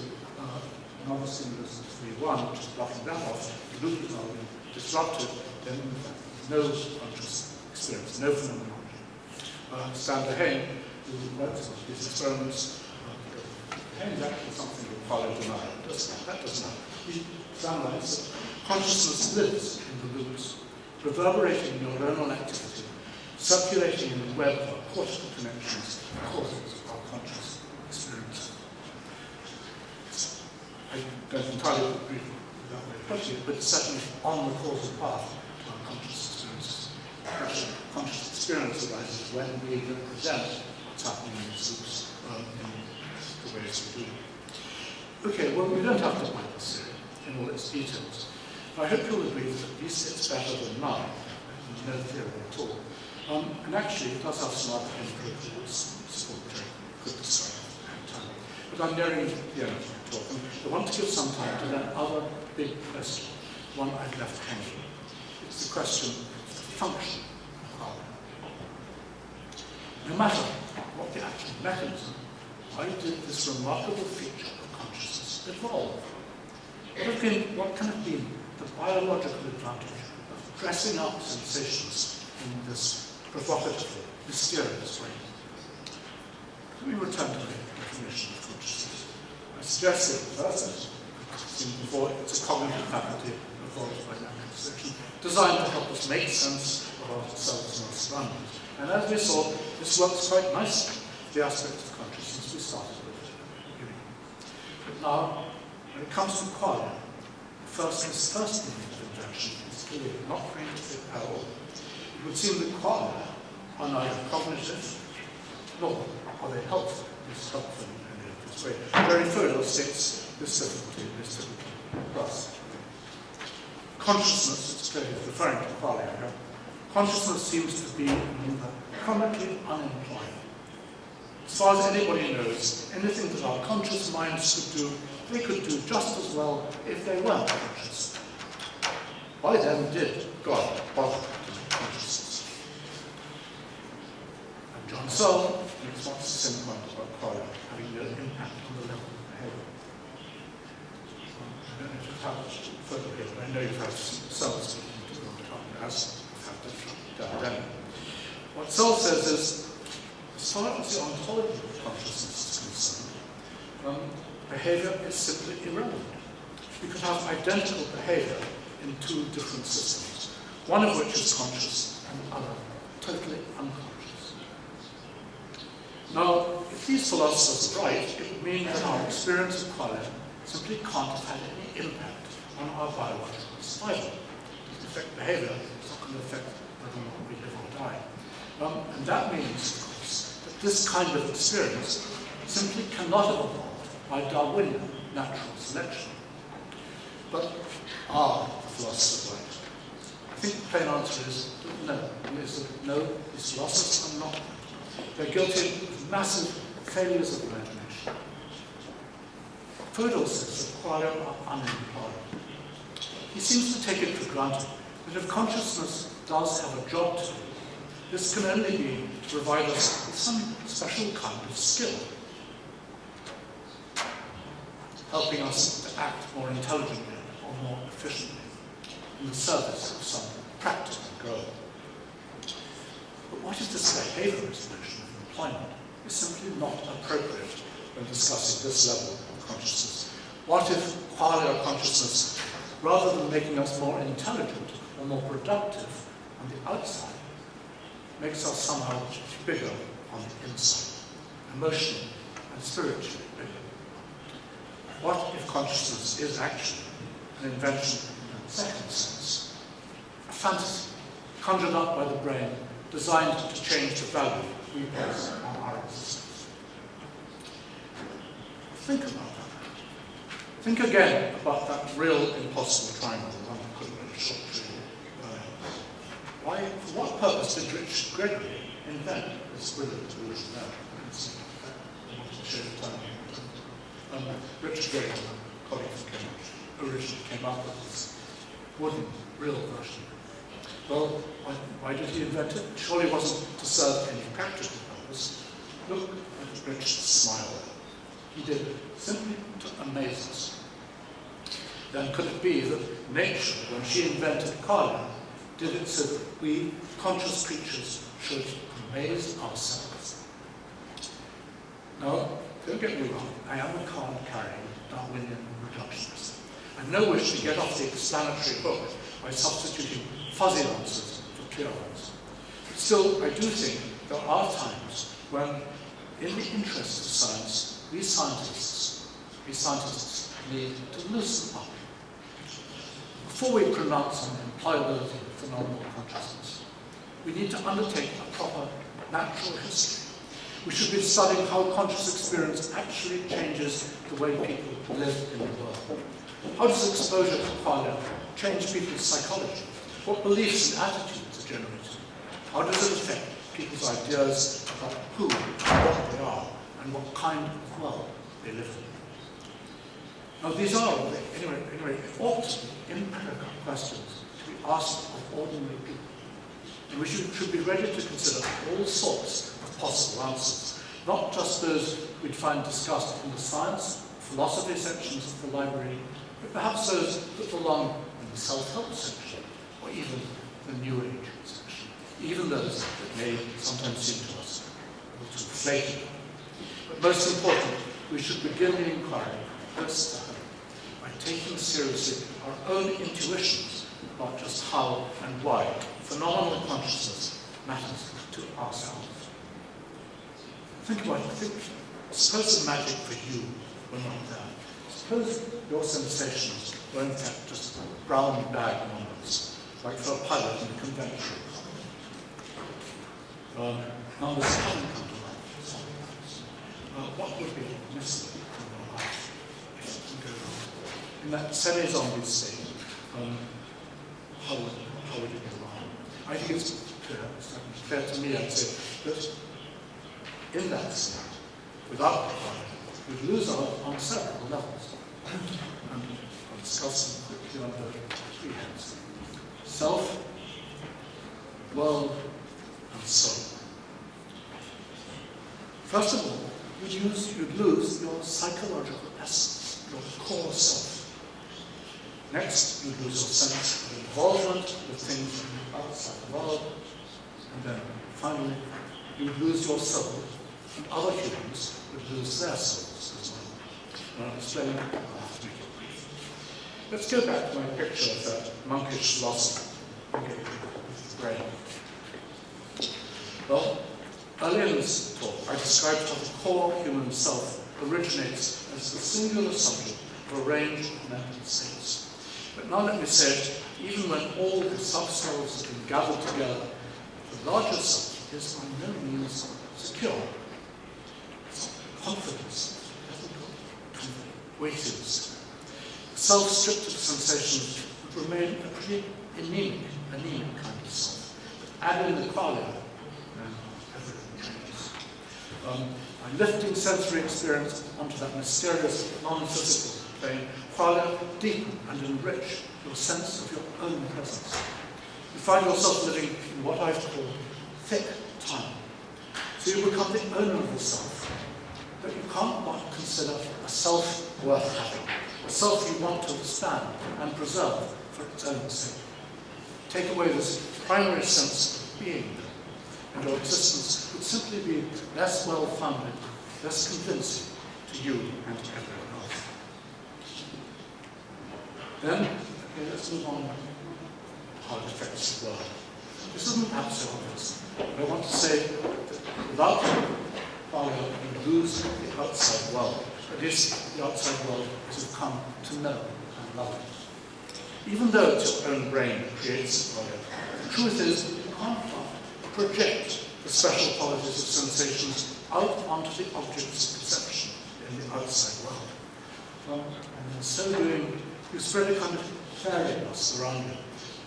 another stimulus V1, which is blocking that off, the loop is now being disrupted, then in fact there's no conscious experience, no phenomenology. Stan Lehane, who wrote these experiments, Lehane is actually something that Paulo denied. That doesn't happen. He analyzed that consciousness lives in the loops, reverberating neuronal activity, circulating in the web of cortical connections, causes our conscious experience. I don't entirely agree with that way of putting it, but it's certainly on the causal path to our conscious experiences. Actually, conscious experience arises when we represent what's happening in these loops in the ways we do. Okay, well, we don't have to find this theory in all its details. I hope you'll agree that at least it's better than none, no theory at all. And actually, it does have some other empirical support which I could describe at time. But I'm nearing the end of my talk, and I want to give some time to that other big question, one I've left hanging. It's the question of the function of power. No matter what the actual mechanism, why did this remarkable feature of consciousness evolve? What can have been the biological advantage of dressing up sensations in this provocatively mysterious way? Let me return to the definition of consciousness. I suggested first, before, it's a cognitive faculty evolved by natural selection, designed to help us make sense of ourselves and our surroundings. And as we saw, this works quite nicely, the aspects of consciousness we started with. But now, when it comes to qualia, this first meaning of invention is clearly not going to fit at all. It would seem that qualia are neither cognitive nor are they helpful, in any of this way. Jerry Fodor states this difficulty in this difficulty. Thus, consciousness, it's clearly referring to qualia here, consciousness seems to be chronically unemployed. As far as anybody knows, anything that our conscious minds could do, they could do just as well if they weren't conscious. Why then did God bother with consciousness? And John Searle makes much the same point about qualia having no impact on the level of behavior. I don't know if you've had further here, but I know you've had Searle speaking to God as you've had done. What Searle says is, as far as the ontology of consciousness is concerned, behavior is simply irrelevant. You could have identical behavior in two different systems, one of which is conscious and the other totally unconscious. Now, if these philosophers are right, it would mean that our experience of qualia simply can't have had any impact on our biological survival. It doesn't affect behavior, it's not going to affect whether or not we live or die. And that means, of course, that this kind of experience simply cannot have evolved by Darwinian natural selection. But are the philosophers right? I think the plain answer is no. No, these philosophers are not. They're guilty of massive failures of imagination. Fodor says that qualia are unemployed. He seems to take it for granted that if consciousness does have a job to do, this can only be to provide us with some special kind of skill, helping us to act more intelligently or more efficiently in the service of some practical goal. But what is this behaviorist notion of deployment is simply not appropriate when discussing this level of consciousness. What if qualia consciousness, rather than making us more intelligent or more productive on the outside, makes us somehow bigger on the inside, emotionally and spiritually bigger? What if consciousness is actually an invention in the second sense, a fantasy conjured up by the brain, designed to change the value we place on our existence? Think about that. Think again about that real impossible triangle, the one I put in a short triangle. For what purpose did Richard Gregory invent this brilliant illusion there? Richard Gregory, a colleague from Cambridge, originally came up with this wooden, real version. Well, why did he invent it? Surely it wasn't to serve any practical purpose. Look at Richard's smile there. He did it simply to amaze us. Then could it be that nature, when she invented qualia, did it so that we, conscious creatures, should amaze ourselves? No, don't get me wrong, I am a card-carrying Darwinian reductionist. I have no wish to get off the explanatory hook by substituting fuzzy answers for clear ones. But still, I do think there are times when, in the interest of science, we scientists need to loosen up. Before we pronounce on the employability of phenomenal consciousness, we need to undertake a proper natural history. We should be studying how conscious experience actually changes the way people live in the world. How does exposure to qualia change people's psychology? What beliefs and attitudes are generated? How does it affect people's ideas about who and what they are and what kind of world they live in? Now these are, anyway, ought to be empirical questions to be asked of ordinary people. And we should be ready to consider all sorts of possible answers, not just those we'd find discussed in the science, philosophy sections of the library, but perhaps those that belong in the self-help section, or even the New Age section, even those that may sometimes seem to us a little flaky. But most important, we should begin the inquiry close to home by taking seriously our own intuitions about just how and why phenomenal consciousness matters to ourselves. Think about it. Suppose the magic for you were not there. Suppose your sensations were in fact just brown bag numbers, like for a pilot in a conventional car. Numbers haven't come to life. What would be missing from your life if it can go wrong? In that semi-zombie state, how would it go wrong? I think it's fair to me, I'd say, that in that state, without the qualia, we'd lose out on several levels. And I'll discuss them quickly under three heads: self, world, and soul. First of all, you'd lose your psychological essence, your core self. Next, you'd lose your sense of involvement with things outside the world. And then, finally, you'd lose your soul, and other humans would lose their souls as well. And I'll explain that. I'll have to make it brief. Let's go back to my picture of that monkish philosopher with the brain. Well, earlier in this talk, I described how the core human self originates as the singular subject of a range of mental states. But now let me say it, even when all the subcells have been gathered together, the larger self is by no means secure. Confidence doesn't go weightiness. Self stripped of sensations would remain a pretty anemic kind of self. But add in the qualia, and everything changes. By lifting sensory experience onto that mysterious, non-physical plane, qualia deepen and enrich your sense of your own presence. You find yourself living in what I've called thick time. So you become the owner of the self, but you can't but consider a self worth having, a self you want to expand and preserve for its own sake. Take away this primary sense of being, and your existence would simply be less well-founded, less convincing to you and to everyone else. Then, okay, let's move on to how it affects the world. This isn't perhaps so obvious, but I want to say that without qualia, you lose the outside world. At least the outside world as you've come to know and love it. Even though it's your own brain that creates qualia, the truth is you can't project the special qualities of sensations out onto the objects of perception in the outside world. And in so doing, you spread a kind of fairy dust around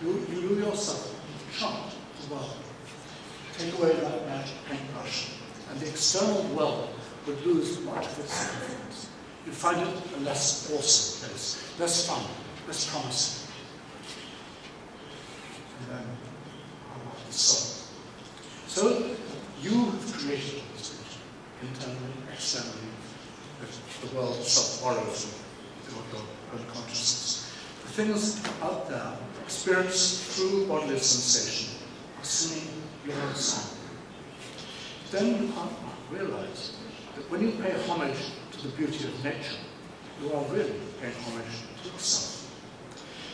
you. You yourself chant the world. Take away that magic paintbrush, and the external world would lose much of its significance. You'd find it a less awesome place, less fun, less promising. And then, how about the soul? So, you have created this internally, externally, the world itself borrows from your own consciousness. The things out there, experienced through bodily sensation, are singing your own song. Then you can't realize that when you pay homage to the beauty of nature, you are really paying homage to yourself.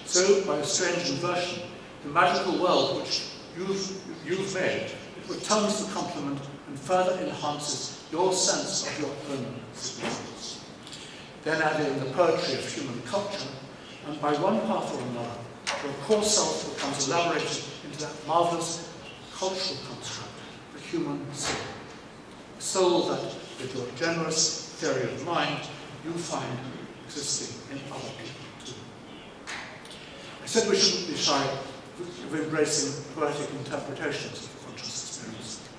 So, by a strange inversion, the magical world which you've made, it returns the compliment and further enhances your sense of your own significance. Then add in the poetry of human culture, and by one path or another, your core self becomes elaborated into that marvelous cultural construct, the human soul. A soul that, with your generous theory of mind, you find existing in other people too. I said we shouldn't be shy of embracing poetic interpretations of the conscious experience.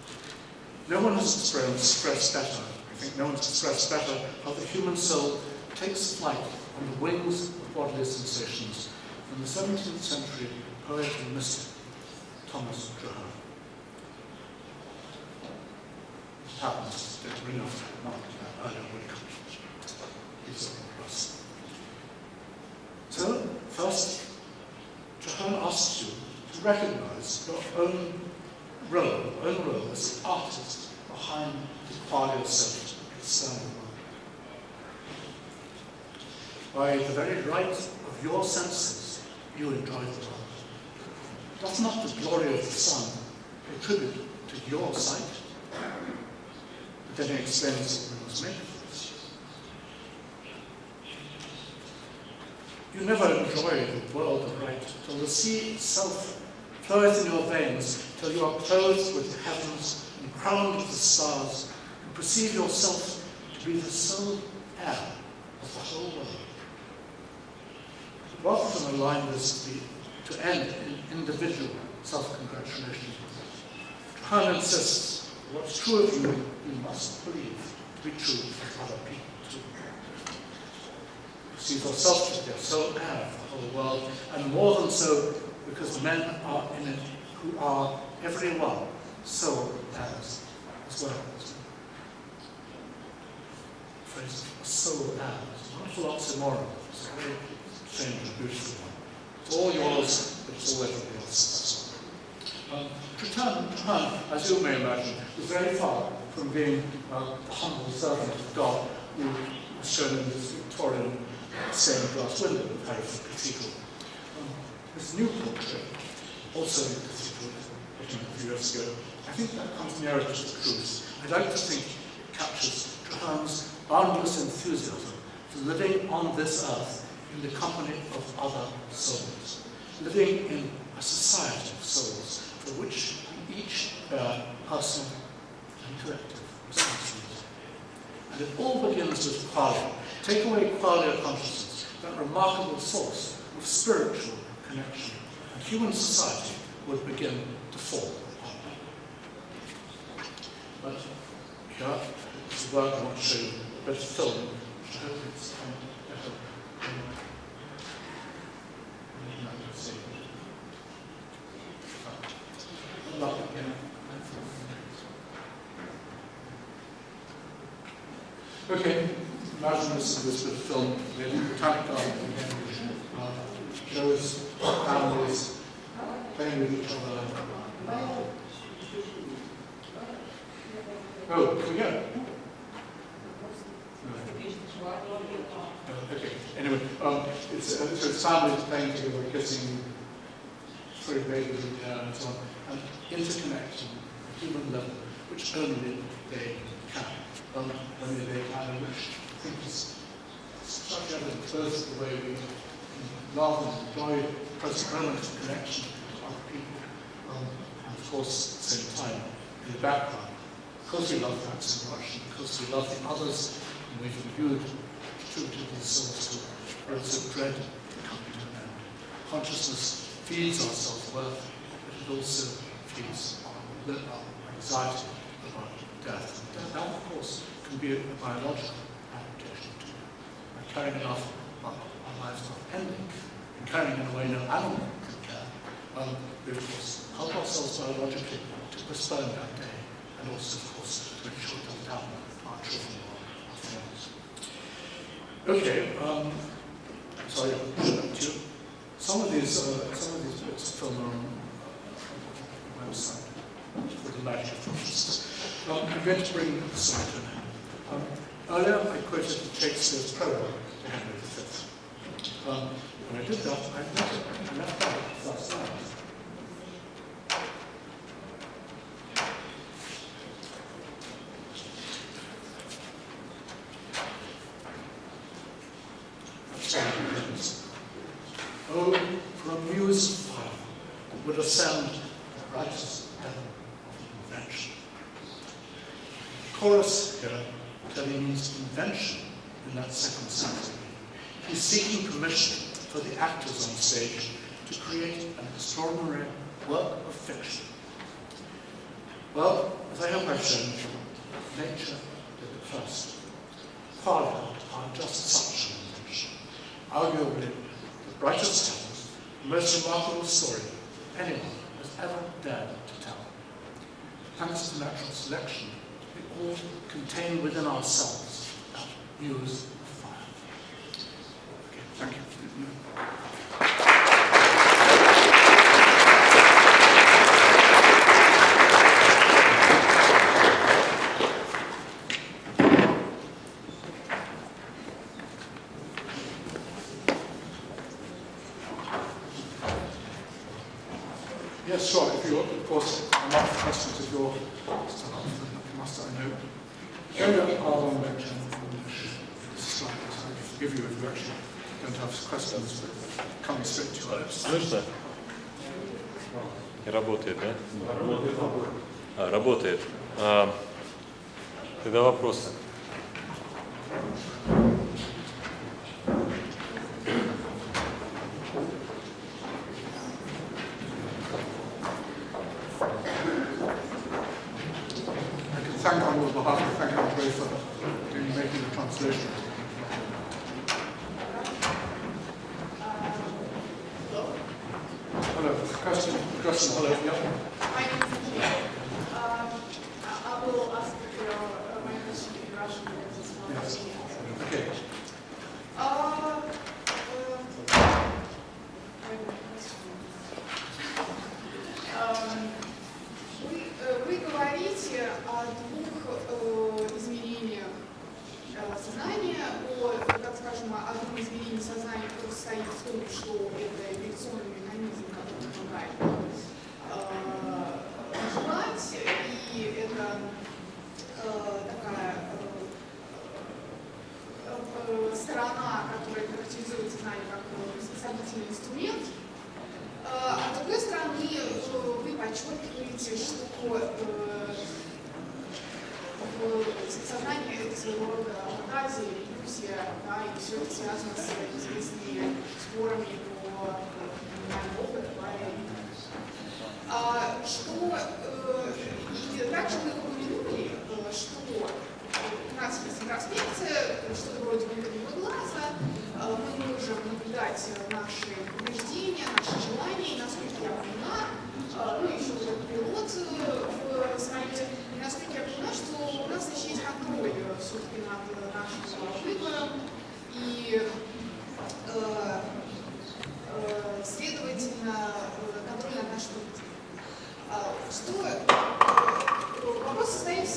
No one has expressed better, I think no one's expressed better, how the human soul takes flight on the wings of bodily sensations than the 17th century poet and mystic, Thomas Traherne. It happens to bring up not earlier Woodcock. He's looking for us. So, first, Traherne asks you to recognize your own role as the artist behind the qualia-centered external world. By the very right of your senses, you enjoy the world. Does not the glory of the sun pay tribute to your sight? But then he explains what it was made for. You never enjoy the world of light till the sea itself floweth in your veins, till you are clothed with the heavens and crowned with the stars, and perceive yourself to be the sole heir of the whole world. Rather than align this to end in individual self-congratulation, Traherne insists that what's true of you, you must believe to be true of other people too. You see yourself to be a sole heir of the whole world, and more than so, because men are in it who are everyone sole heirs as well. The phrase sole heir is a wonderful oxymoron. It's a very strange and beautiful one. It's all yours, but it's all everybody else's. Traherne, as you may imagine, was very far from being the humble servant of God who was shown in this Victorian stained glass window of Hereford Cathedral. This new portrait, also in the cathedral, written a few years ago, I think that comes nearer to the truth. I'd like to think it captures Traherne's boundless enthusiasm for living on this earth in the company of other souls, living in a society of souls for which we each bear personal and collective responsibility. And it all begins with qualia. Take away qualia consciousness, that remarkable source of spiritual connection, and human society would begin to fall apart. But here is the work I want to show you, a bit of film, which I hope it's better. Okay, imagine this bit of film, the Botanic Garden again, shows families playing with each other, Oh, yeah. Okay. Anyway, so families playing together, kissing, throwing babies in the air, and so on, and interconnecting at a human level, which only they can. Only they can, and which I think is such evidence both the way we love and enjoy the present moment of connection to other people, and of course, at the same time, in the background. Because we love facts in Russian, because we love the others, and we've imbued truth these souls who also dread coming to an end. Consciousness feeds our self-worth, but it also feeds our anxiety about death. That, of course, can be a biological adaptation too. By caring enough about our lives not ending, and caring in a way no animal can care, we, of course, help ourselves biologically to postpone that day, and also, of course, to ensure that down our children or our friends. Okay, sorry I interrupted you. Some of these bits of film are on the website for the Magic of Consciousness. I'm going to bring this on to an end. Earlier I quoted Shakespeare's prologue to Henry V. When I did that, I left out last night. Oh, for a muse fire would ascend the righteous heaven of invention. Chorus here clearly means invention in that second sentence. He's seeking permission for the actors on stage to create an extraordinary work of fiction. Well, as I hope I've shown you, nature did it first. Parliament are just such an invention. Arguably, the brightest tales, the most remarkable story anyone has ever dared to tell. Thanks to natural selection, we all contain within ourselves that muse of fire. Okay, thank you. Yes, sure. If you, of course, I'm up for questions if you're still up for them. You must, I know. Here are one lecture slide. I forgive you if you actually don't have questions, but coming straight to your lips. Слышно? Работает, да? Работает. Тогда вопросы. Thank on your behalf and thank Humphrey for making the translation. Hello, question, hello, yeah. My name is India. I will ask my question in Russian because it's more convenient. Okay. Вы говорите о двух измерениях сознания, так скажем, о одном измерении сознания, которое состоит в том, что это реакционный механизм, который помогает желать, и это такая сторона, которая характеризует сознание как событийный инструмент. А с другой стороны, вы подчеркиваете, что сознание — это своего рода фантазия, иллюзия, да, и все это связано с известными спорами про понимание опыта, и также вы упомянули, что у нас есть интроспекция, что-то вроде внутреннего глаза, мы можем наблюдать наши убеждения, наши желания, и насколько я поняла, ну еще вот этот пилот в самолете, и насколько я поняла, что у нас еще есть контроль все-таки над нашим выбором, и следовательно, контроль над нашим выбором. Вопрос состоит в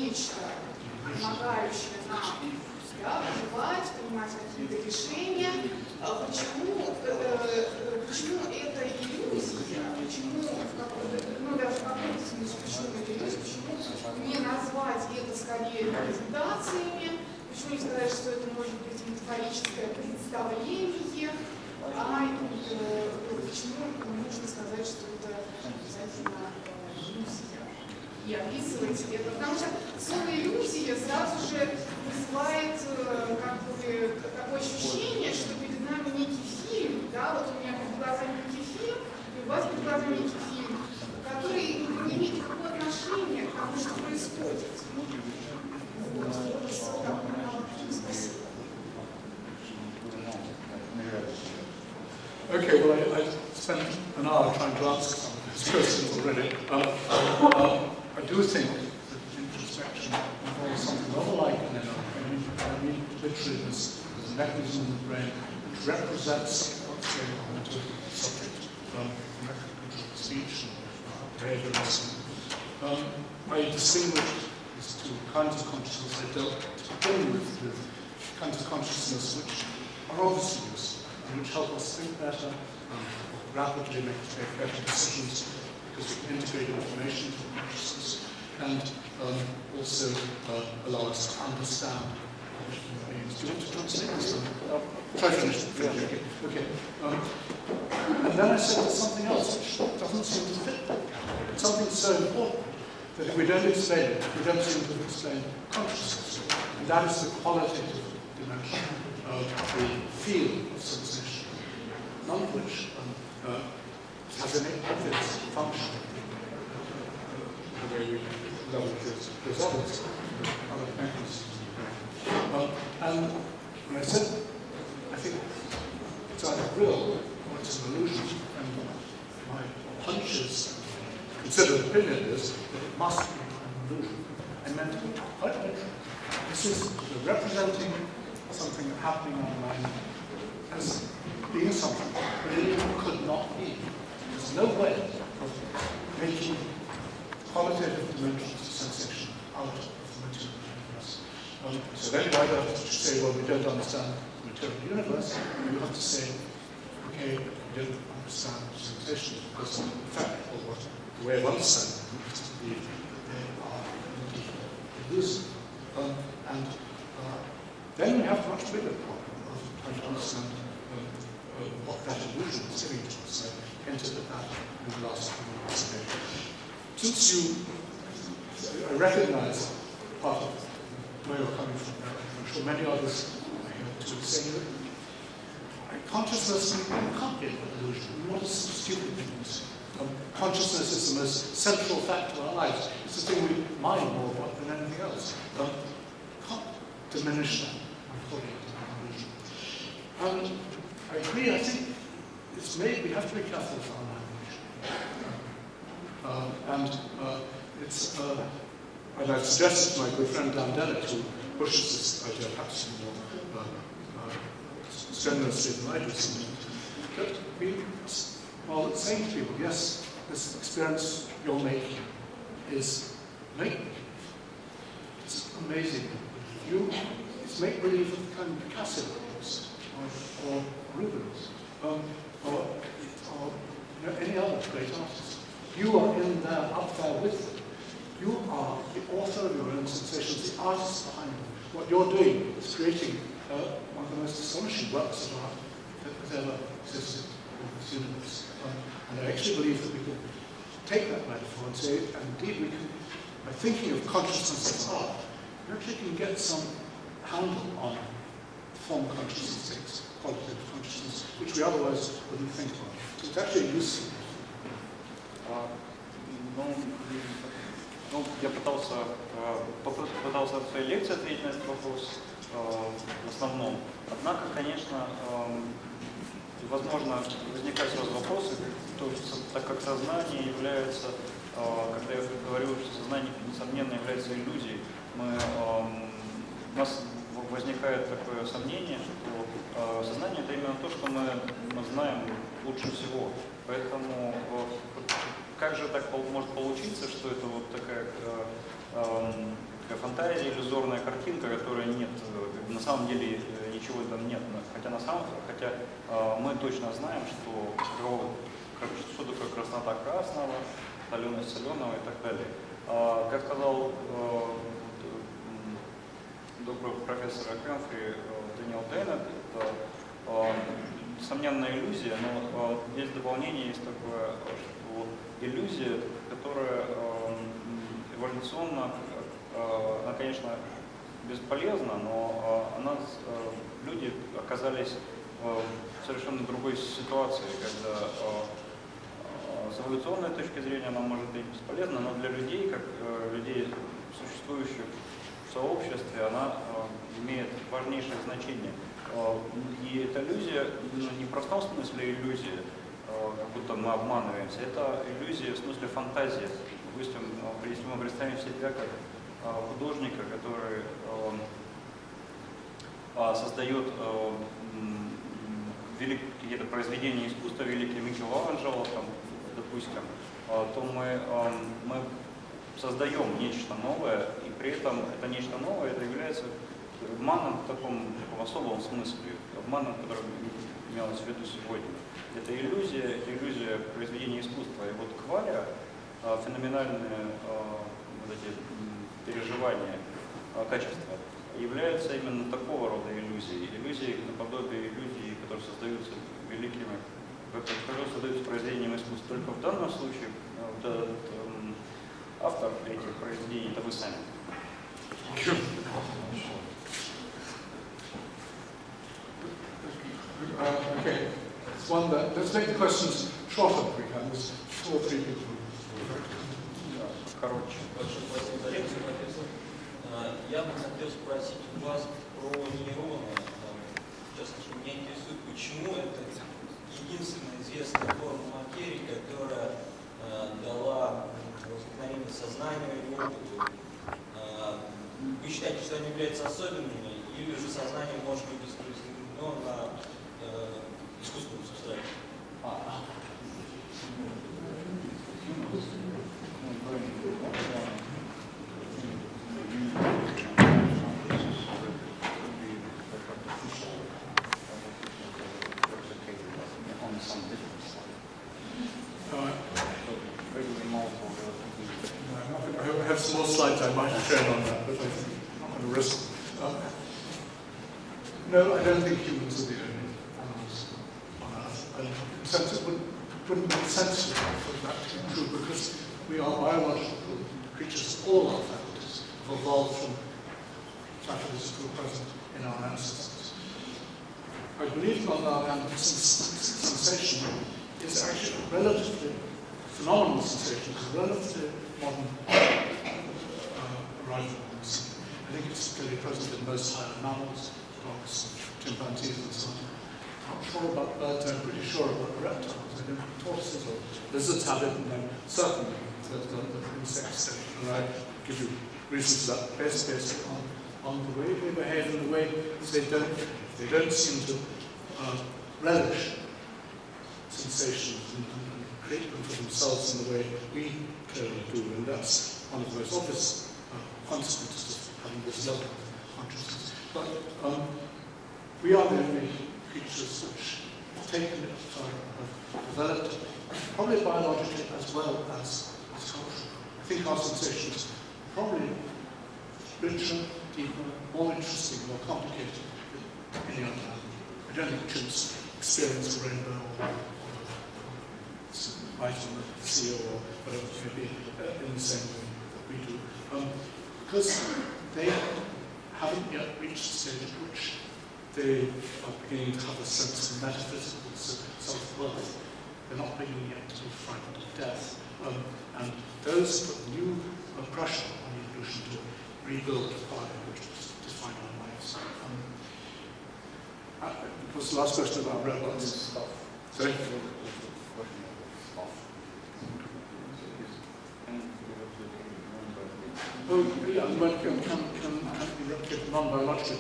нечто, помогающее нам, да, выживать, принимать какие-то решения. Почему это иллюзия? Почему, ну даже в каком-то смысле, почему это иллюзия? Почему не назвать это скорее репрезентациями? Почему не сказать, что это может быть метафорическое представление? Почему нужно сказать, что это обязательно иллюзия? И описывать это. Потому что слово иллюзия сразу же вызывает такое ощущение, что перед нами некий фильм, да, вот у меня перед глазами некий фильм, и у вас перед глазами некий фильм, который не имеет никакого отношения к тому, что происходит. Вот. Спасибо. Okay, well, I spent an hour trying to answer some of these questions already. I do think that introspection involves something rather like an NLP. I mean, literally, there's a mechanism in the brain which represents what's going on to the subject, control speech and behaviorism. I distinguish these two kinds of consciousness. I dealt to begin with kinds of consciousness which are obviously useful, which help us think better, rapidly make better decisions because we can integrate information into consciousness, and also allow us to understand what it means. Do you want to translate this one? Try to finish. Okay. And then I said there's something else which doesn't seem to fit. It's something so important that if we don't explain it, we don't seem to explain consciousness. And that is the qualitative dimension of the field of sensation, none of which has any obvious function the way we leverage those others, other mechanisms. And when I said, I think it's either real or it's an illusion, and my hunches, considered opinion is that it must be an illusion. I meant quite literally. This is representing something happening on the mind as being something that it could not be. There's no way of making qualitative dimensions of sensation out of the material universe. So then you might have to say, well, we don't understand the material universe. You have to say, okay, we don't understand sensation because the fact, or what the way of understanding them is to be they are indeed elusive. Then we have a much bigger problem of trying to understand what that illusion is giving to us. I hinted at that in the last few minutes. Since I recognize part of where you're coming from, I'm sure many others are here to say that consciousness can't be an illusion. What a stupid thing it is. Consciousness is the most central fact of our lives. It's the thing we mind more about than anything else. Can't diminish that. I agree, I think we have to be careful with our language. And I've suggested to my good friend Dan Dennett, who pushes this idea perhaps more strenuously than I do sometimes, that while saying to people, yes, this experience you're making is make-believe. It's amazing. It's make-believe of the kind of Picasso or Rubens, or any other great artist. You are in there, up there with them. You are the author of your own sensations, the artist behind them. What you're doing is creating one of the most astonishing works of art that has ever existed in this universe. And I actually believe that we can take that metaphor and say, and indeed we can, by thinking of consciousness as art, we actually can get some handle on form consciousness things, qualitative consciousness, which we otherwise wouldn't think of. So it's actually useful. Я пытался в своей лекции ответить на этот вопрос в основном. Однако, конечно, возможно, возникают сразу вопросы, так как сознание является, когда я говорю, что сознание, несомненно, является иллюзией, у нас возникает такое сомнение, что сознание — это именно то, что мы знаем лучше всего. Поэтому как же так может получиться, что это вот такая такая фантазия, иллюзорная картинка, которая нет, на самом деле ничего там нет. Хотя мы точно знаем, что такое краснота красного, соленость соленого и так далее. Как сказал доктор профессор Humphrey Дэниел Дейнет, это несомненная иллюзия, но есть дополнение, есть такое, что иллюзия, которая эволюционно, она, конечно, бесполезна, но люди оказались в совершенно другой ситуации, когда с эволюционной точки зрения она может быть бесполезна, но для людей, как людей, существующих в сообществе, она имеет важнейшее значение. И эта иллюзия, не в простом смысле иллюзия, как будто мы обманываемся, это иллюзия в смысле фантазии. Допустим, если мы представим себя как художника, который создает какие-то произведения искусства, великие Микеланджело, допустим, то мы создаем нечто новое, и при этом это нечто новое, это является обманом в таком особом смысле, обманом, который имелось в виду сегодня. Это иллюзия произведения искусства. И вот кваля, феноменальные вот эти переживания, качества, являются именно такого рода иллюзией наподобие иллюзий, которые создаются произведением искусства. Только в данном случае автор этих произведений — это вы сами. Okay, let's make the questions shorter. We have this 2 or 3 people. Короче. Большое спасибо за лекцию, профессор. Я бы хотел спросить у вас про нейроны. В частности, меня интересует, почему это единственная известная форма материи, которая дала возникновение сознания или опыту. Вы считаете, что они являются особенными, или же сознание может быть воспроизведено на искусственном субстрате? I have some more slides I might have shown on that, but I'm not going to risk them. No, I don't think humans are the only animals on Earth. And in a sense, it wouldn't make sense for that to be true, because we are biological creatures. All our faculties have evolved from faculties that were present in our ancestors. I believe, on the other hand, that sensation is actually a relatively phenomenal sensation. It's a relatively modern arrival. I think it's clearly present in most higher mammals, dogs, chimpanzees, and so on. I'm not sure about birds. I'm pretty sure about reptiles. I don't think tortoises or lizards have it, and then certainly the insects. And I give you reasons for that based on the way they behave and the way they don't seem to relish sensations and create them for themselves in the way we clearly do, and that's one of the most obvious consequences of having this level of consciousness. But we are the only creatures which have taken it, have developed it, probably biologically as well as culturally. I think our sensations are probably richer, deeper, more interesting, more complicated than any other animal. I don't think chimps experience a rainbow or light on the sea or whatever it may be in the same way that we do. Because they haven't yet reached the stage at which they are beginning to have a sense of metaphysical self-worth. They're not beginning yet to be frightened of death. And those put new pressure on evolution to rebuild the fire which define our lives. Was the last question about robots? Sorry? Oh, yeah, can be replicated non-biologically.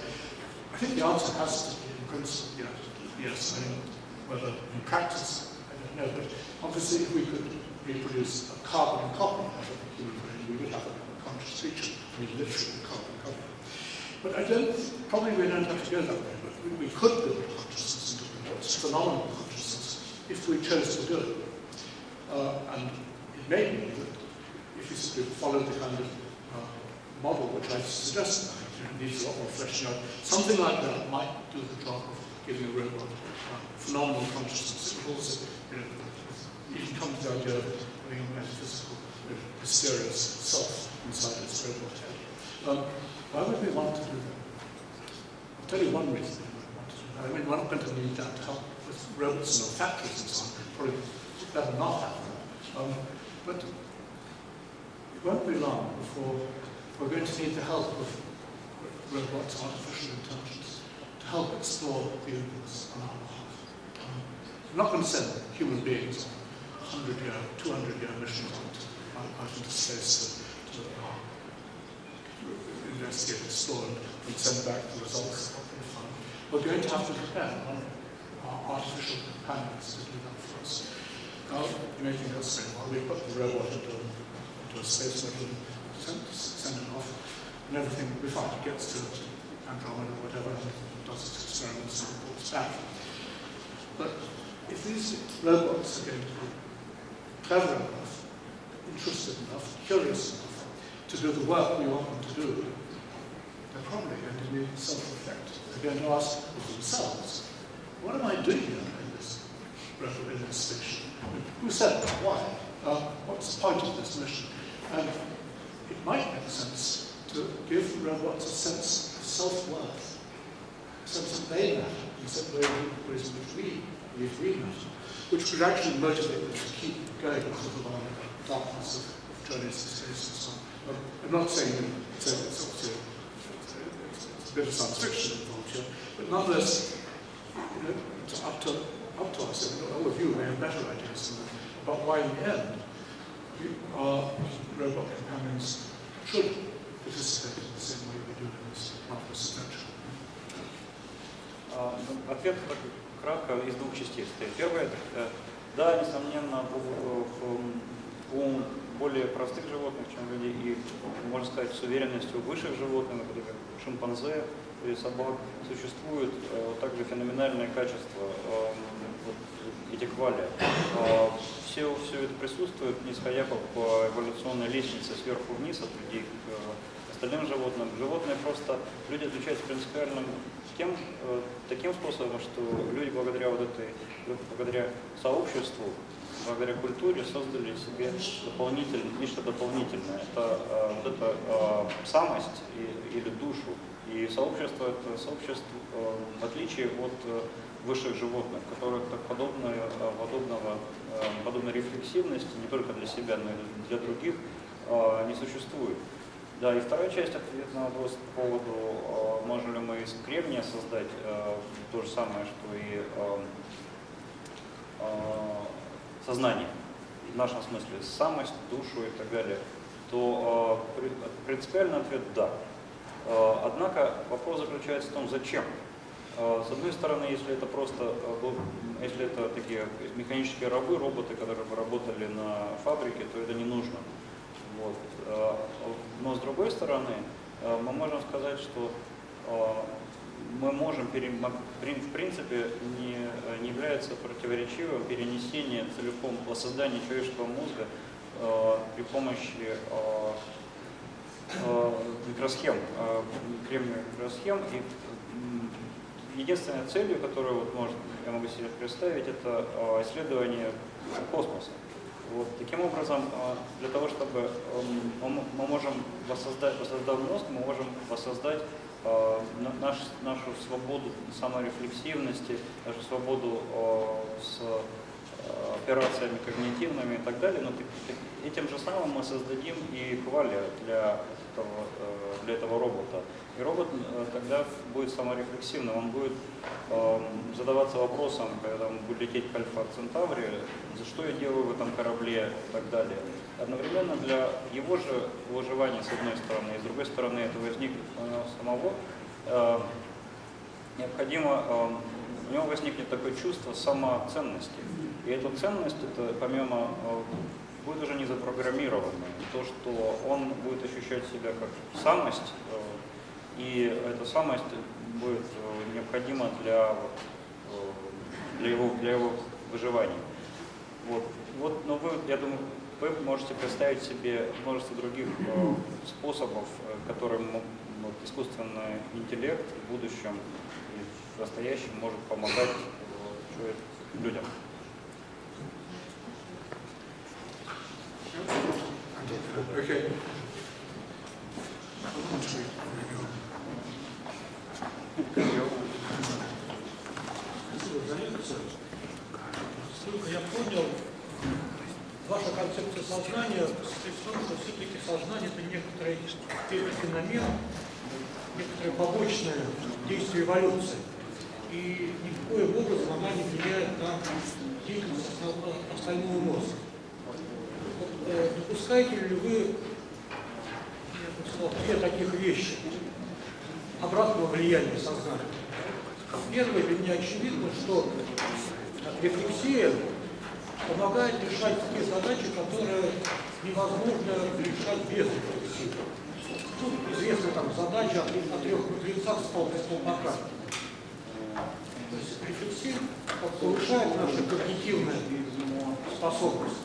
I think the answer has to be, in principle, yes. I mean, whether in practice, I don't know. But obviously, if we could reproduce a carbon copy of a human brain, we would have a conscious creature, I mean literally a carbon copy. But probably we don't have to go that way, but we could build consciousness into what's phenomenal consciousness if we chose to do it. And it may be that if you simply follow the kind of model which I suggested, it needs a lot more fleshing out. Something like that might do the job of giving a robot phenomenal consciousness. It would also, even come to the idea of having a metaphysical, mysterious self inside its robot head. Why would we want to do that? I'll tell you one reason we might want to do that. I mean, we're not going to need that to help with robots and factories and so on. Probably better not have that. But it won't be long before we're going to need the help of robots, artificial intelligence, to help explore the universe on our behalf. We're not going to send human beings on 100-year, 200-year missions out into space to investigate, explore, and send back the results of what we found. We're going to have to depend on our artificial companions to do that for us. Now, you may think that's very well. We put the robot into a space shuttle and send it off, and everything will be fine. It gets to Andromeda or whatever, and does its experiments and reports back. But if these robots are going to be clever enough, interested enough, curious enough to do the work we want them to do, they're probably going to need self-reflect. They're going to ask themselves, what am I doing here in this station? Who said that? Why? What's the point of this mission? And it might make sense to give robots a sense of self-worth, a sense that they matter, in the ways in which we believe we matter, which would actually motivate them to keep going through the long darkness of journeys to space and so on. I'm not saying that it's obviously a bit of science fiction involved here, but nonetheless, it's up to us. All of you may have better ideas about why, in the end, our robot companions should participate in the same way we do in this marvelous adventure. Ответ кратко из двух частей. Первое, да, несомненно, у более простых животных, чем люди, и, можно сказать, с уверенностью высших животных, например, как шимпанзе или собак, существуют также феноменальные качества этих квалий. Все это присутствует, не сходя по эволюционной лестнице сверху вниз от людей к остальным животным. Животные просто, люди отличаются принципиальным таким способом, что люди благодаря сообществу, благодаря культуре создали себе нечто дополнительное. Это самость или душу. И сообщество это сообщество, в отличие от высших животных, которых так подобной рефлексивности не только для себя, но и для других не существует. Да, и вторая часть ответа на вопрос по поводу, можем ли мы из кремния создать то же самое, что и сознание, в нашем смысле самость, душу и так далее, то принципиальный ответ – да. Однако вопрос заключается в том, зачем. С одной стороны, если это такие механические рабы, роботы, которые бы работали на фабрике, то это не нужно. Вот. Но с другой стороны, мы можем сказать, что мы можем, в принципе, не является противоречивым перенесение целиком воссоздания человеческого мозга при помощи микросхем, кремниевых микросхем. И единственной целью, которую я могу себе представить, это исследование космоса. Вот. Таким образом, для того, чтобы мы можем воссоздав мозг, мы можем воссоздать нашу свободу саморефлексивности, нашу свободу с операциями когнитивными и так далее. Но этим же самым мы создадим и квалия для этого робота. И робот тогда будет саморефлексивным, он будет задаваться вопросом, когда он будет лететь к Альфа-Центавре, за что я делаю в этом корабле и так далее. Одновременно для его же выживания, с одной стороны, и с другой стороны, это возникнет у него самого, необходимо, у него возникнет такое чувство самоценности. И эта ценность, это помимо будет уже не запрограммированное. То, что он будет ощущать себя как самость, и эта самость будет необходима для его выживания. Но вы, я думаю, вы можете представить себе множество других способов, которым искусственный интеллект в будущем и в настоящем может помогать людям. Okay. Насколько я понял, ваша концепция сознания состоит в том, что все-таки сознание — это некоторый феномен, некоторое побочное действие эволюции. И никаким образом она не влияет на деятельность остального мозга. Допускаете ли вы, я бы сказал, две таких вещи обратного влияния сознания? Первое, для меня очевидно, что рефлексия помогает решать те задачи, которые невозможно решать без рефлексии. Известная задача о трех мудрецах с колпака. То есть рефлексия повышает нашу когнитивную способность.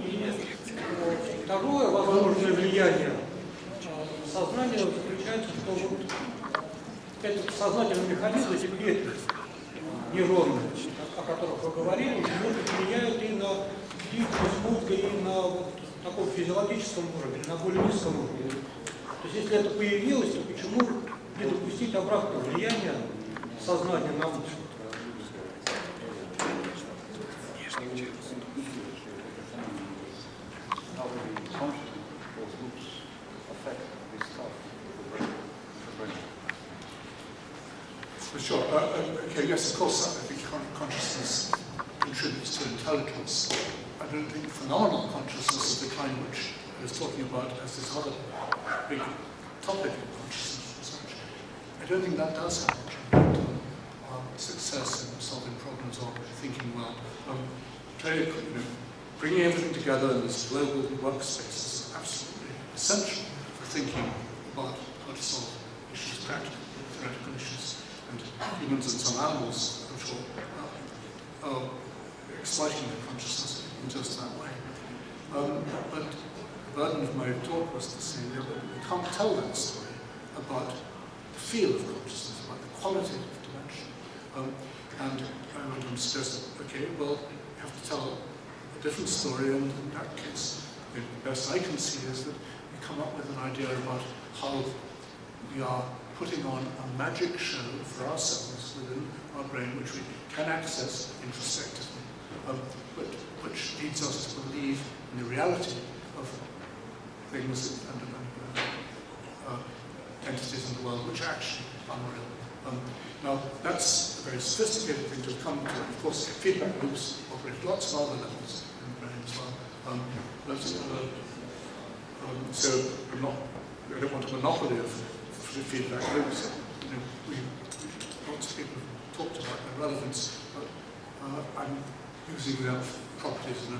И второе возможное влияние сознания заключается в том, что этот сознательный механизм, эти клетки нейронные, о которых вы говорили, влияют и на деятельность мозга, и на таком физиологическом уровне, на более низком уровне. То есть если это появилось, то почему не допустить обратного влияния сознания на мозг? Sure. Okay, yes, of course, I think consciousness contributes to intelligence. I don't think phenomenal consciousness of the kind which I was talking about as this other big topic of consciousness research, I don't think that does have much impact on success in solving problems or thinking well. Bringing everything together in this global workspace is absolutely essential for thinking about how to solve issues, practical, theoretical issues. And humans and some animals, I'm sure, are exploiting their consciousness in just that way. But the burden of my talk was to say that we can't tell that story about the field of consciousness, about the qualitative dimension. And I would suggest, okay, well, you have to tell a different story, and in that case, the best I can see is that we come up with an idea about how we are putting on a magic show for ourselves within our brain, which we can access introspectively, but which leads us to believe in the reality of things and entities in the world which are actually unreal. Now, that's a very sophisticated thing to come to. Of course, feedback loops operate at lots of other levels in the brain as well. So I don't want a monopoly of feedback loops. Lots of people have talked about their relevance, but I'm using their properties in a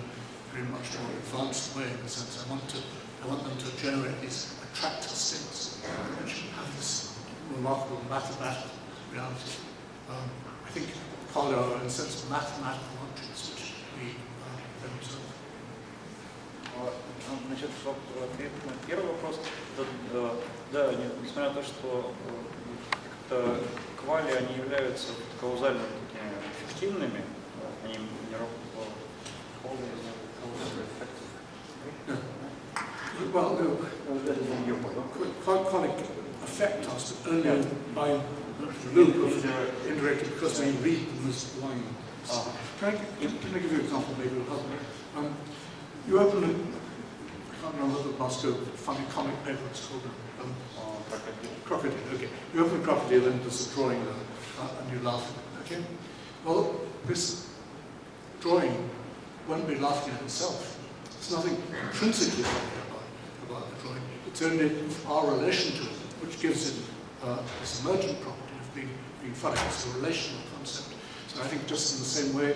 very much more advanced way, in the sense I want them to generate these attractor states, which have this remarkable mathematical reality. I think Carlo, in a sense, mathematical objects which we observe. Значит, ответ на первый вопрос. Да, несмотря на то, что квали, они являются каузально такими эффективными, они не Well, no. Qualic affect us only by the loop of indirectly because we read them as lines. Can I give you an example, maybe it'll help me? You open I can't remember the last funny comic paper it's called. Crocodile. Okay. You open a crocodile and there's a drawing there, and you laugh at it. Okay. Well, this drawing won't be laughing at itself. There's nothing intrinsically funny about the drawing. It's only our relation to it which gives it this emergent property of being finite. It's a relational concept. So I think just in the same way,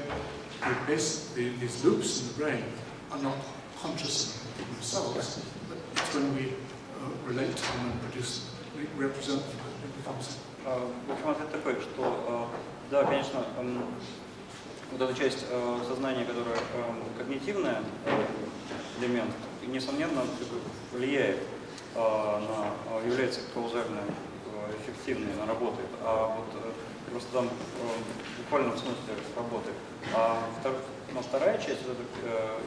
these loops in the brain are not conscious in themselves, but it's when we relate to them and represent them, it becomes. В общем, ответ такой, что да, конечно, вот эта часть сознания, которая когнитивная элемент, несомненно влияет является каузально эффективной, она работает, а вот просто там в буквальном смысле работает. Вторая часть,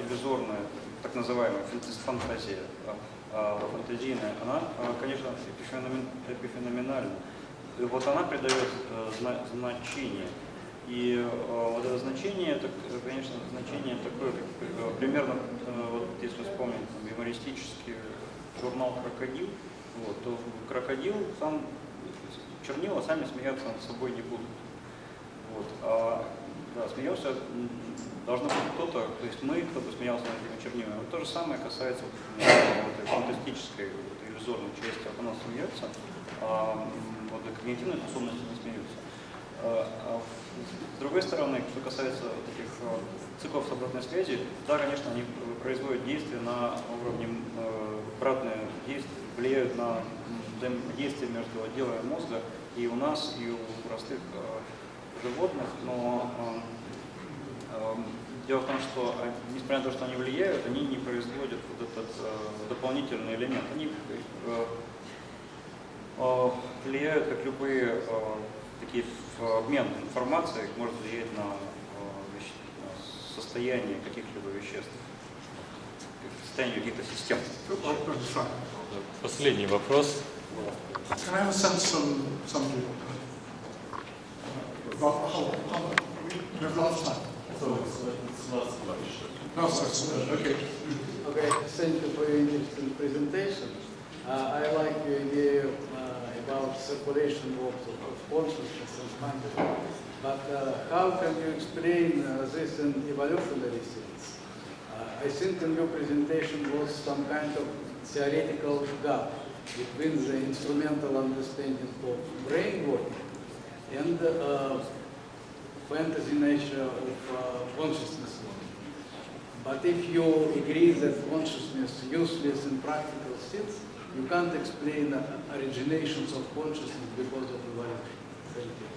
иллюзорная, так называемая фантазия, фантазийная, она, конечно, эпифеноменальна. И вот она придает значение. И вот это значение, это, конечно, значение такое, как, примерно, вот, если вспомнить юмористический журнал «Крокодил», вот, то крокодил сам, чернила сами смеяться над собой не будут. Вот, да, смеялся должно быть кто-то, то есть мы, кто-то смеялся над этими чернилами. Вот то же самое касается вот, этой фантастической, вот, иллюзорной части, вот она смеется, вот когнитивные способности не смеются. С другой стороны, что касается таких циклов с обратной связи, да, конечно, они производят действия на уровне, обратные действия, влияют на взаимодействие между отделами мозга и у нас, и у простых животных, но дело в том, что, несмотря на то, что они влияют, они не производят вот этот дополнительный элемент. Они влияют, как любые такие обмен информацией, может влиять на состояние каких-либо веществ, состояние каких-то систем. Последний вопрос. Can I have a sense from somebody? We have lots of time. No, sorry. Okay. Okay, thank you for your interesting presentation. I like your idea about separation of consciousness and matter. But how can you explain this in evolutionary sense? I think in your presentation was some kind of theoretical gap between the instrumental understanding of brain working and fantasy nature of consciousness working. But if you agree that consciousness is useless in practical sense, you can't explain originations of consciousness because of evolution. Thank you.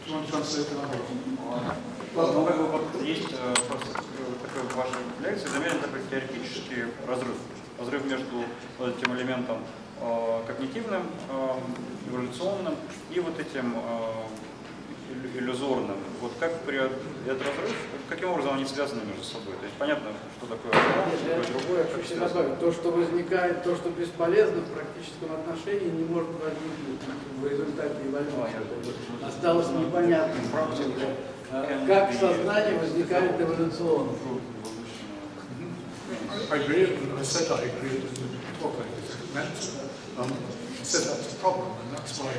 Do you want to translate another? Ну, как бы вот есть просто такой в вашей лекции, для меня такой теоретический разрыв. Разрыв между вот этим элементом когнитивным, эволюционным и вот этим иллюзорным. Вот как этот разрыв, каким образом они связаны между собой? То есть понятно, что такое одно, что такое другое. Хочу добавить, то, что возникает, то, что бесполезно в практическом отношении, не может возникнуть в результате эволюции. Осталось непонятным, как сознание возникает эволюционно. I agree. I said I agree with the talk like this. I said that's a problem, and that's why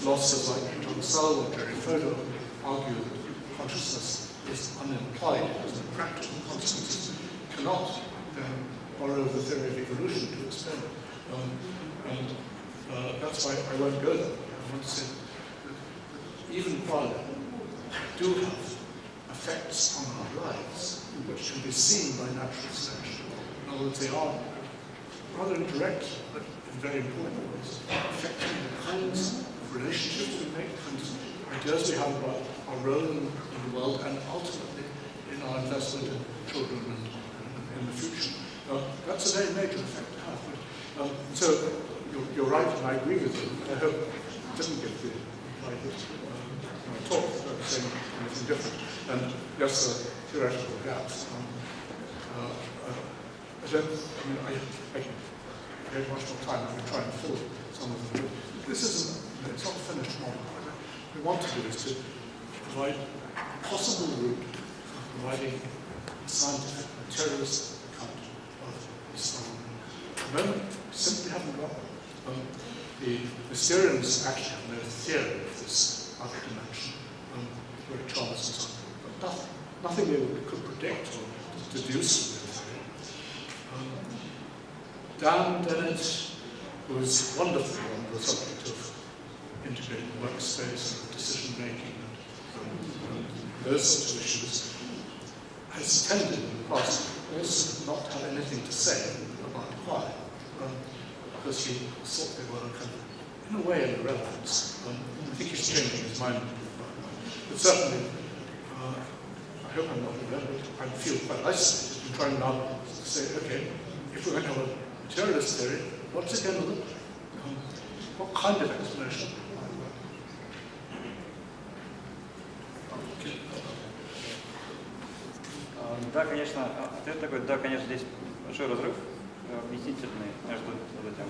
philosophers like John Searle and Jerry Fodor argue that consciousness is unimplied, it doesn't practical consequences, cannot borrow the theory of evolution to explain it. And that's why I won't go there. I want to say that even qualia do have effects on our lives, which can be seen by natural selection. In other words, they are rather indirect, but in very important ways, affecting the kinds of relationships we make, and ideas we have about our role in the world, and ultimately in our investment in children and in the future. That's a very major effect to have. So you're right, and I agree with you. I hope it didn't get the right talk, saying anything different. And yes, theoretical gaps. I have much more time. I'm trying to fill some of them. This isn't, it's not a finished model. What we want to do is to provide a possible route for providing a scientific, materialist account of Islam. At the moment, we simply haven't got the Mysterians actually have no theory of this other dimension, Rick Charles and so on, but nothing they could predict or deduce from their theory. Dan Dennett who is wonderful on the subject of integrated workspace and decision making and those sorts of issues, has tended in the past also not to have anything to say about why, because he thought they were kind of, in a way, an irrelevance. I think he's changing his mind. But certainly, I hope I'm not irrelevant. I feel quite isolated in trying now to say, okay, if we're going to have a materialist theory, what's it going to look like? What kind of explanation? Да, конечно, ответ такой, да, конечно, здесь большой разрыв объяснительный между вот этим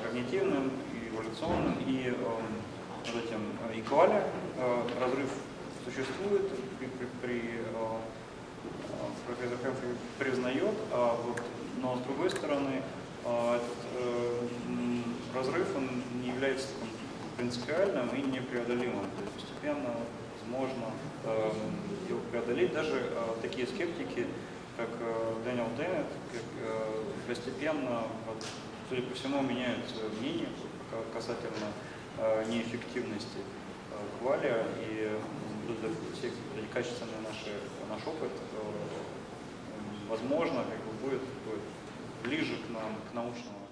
когнитивным, эволюционным и вот этим эквали. Разрыв существует, профессор Хэмфри признает, но с другой стороны этот разрыв он не является таким принципиальным и непреодолимым. То есть постепенно возможно его преодолеть. Даже такие скептики, как Дэниел Деннет, постепенно, судя по всему, меняют свое мнение касательно неэффективности квалия, и все эти качественные наш опыт, возможно, будет ближе к научному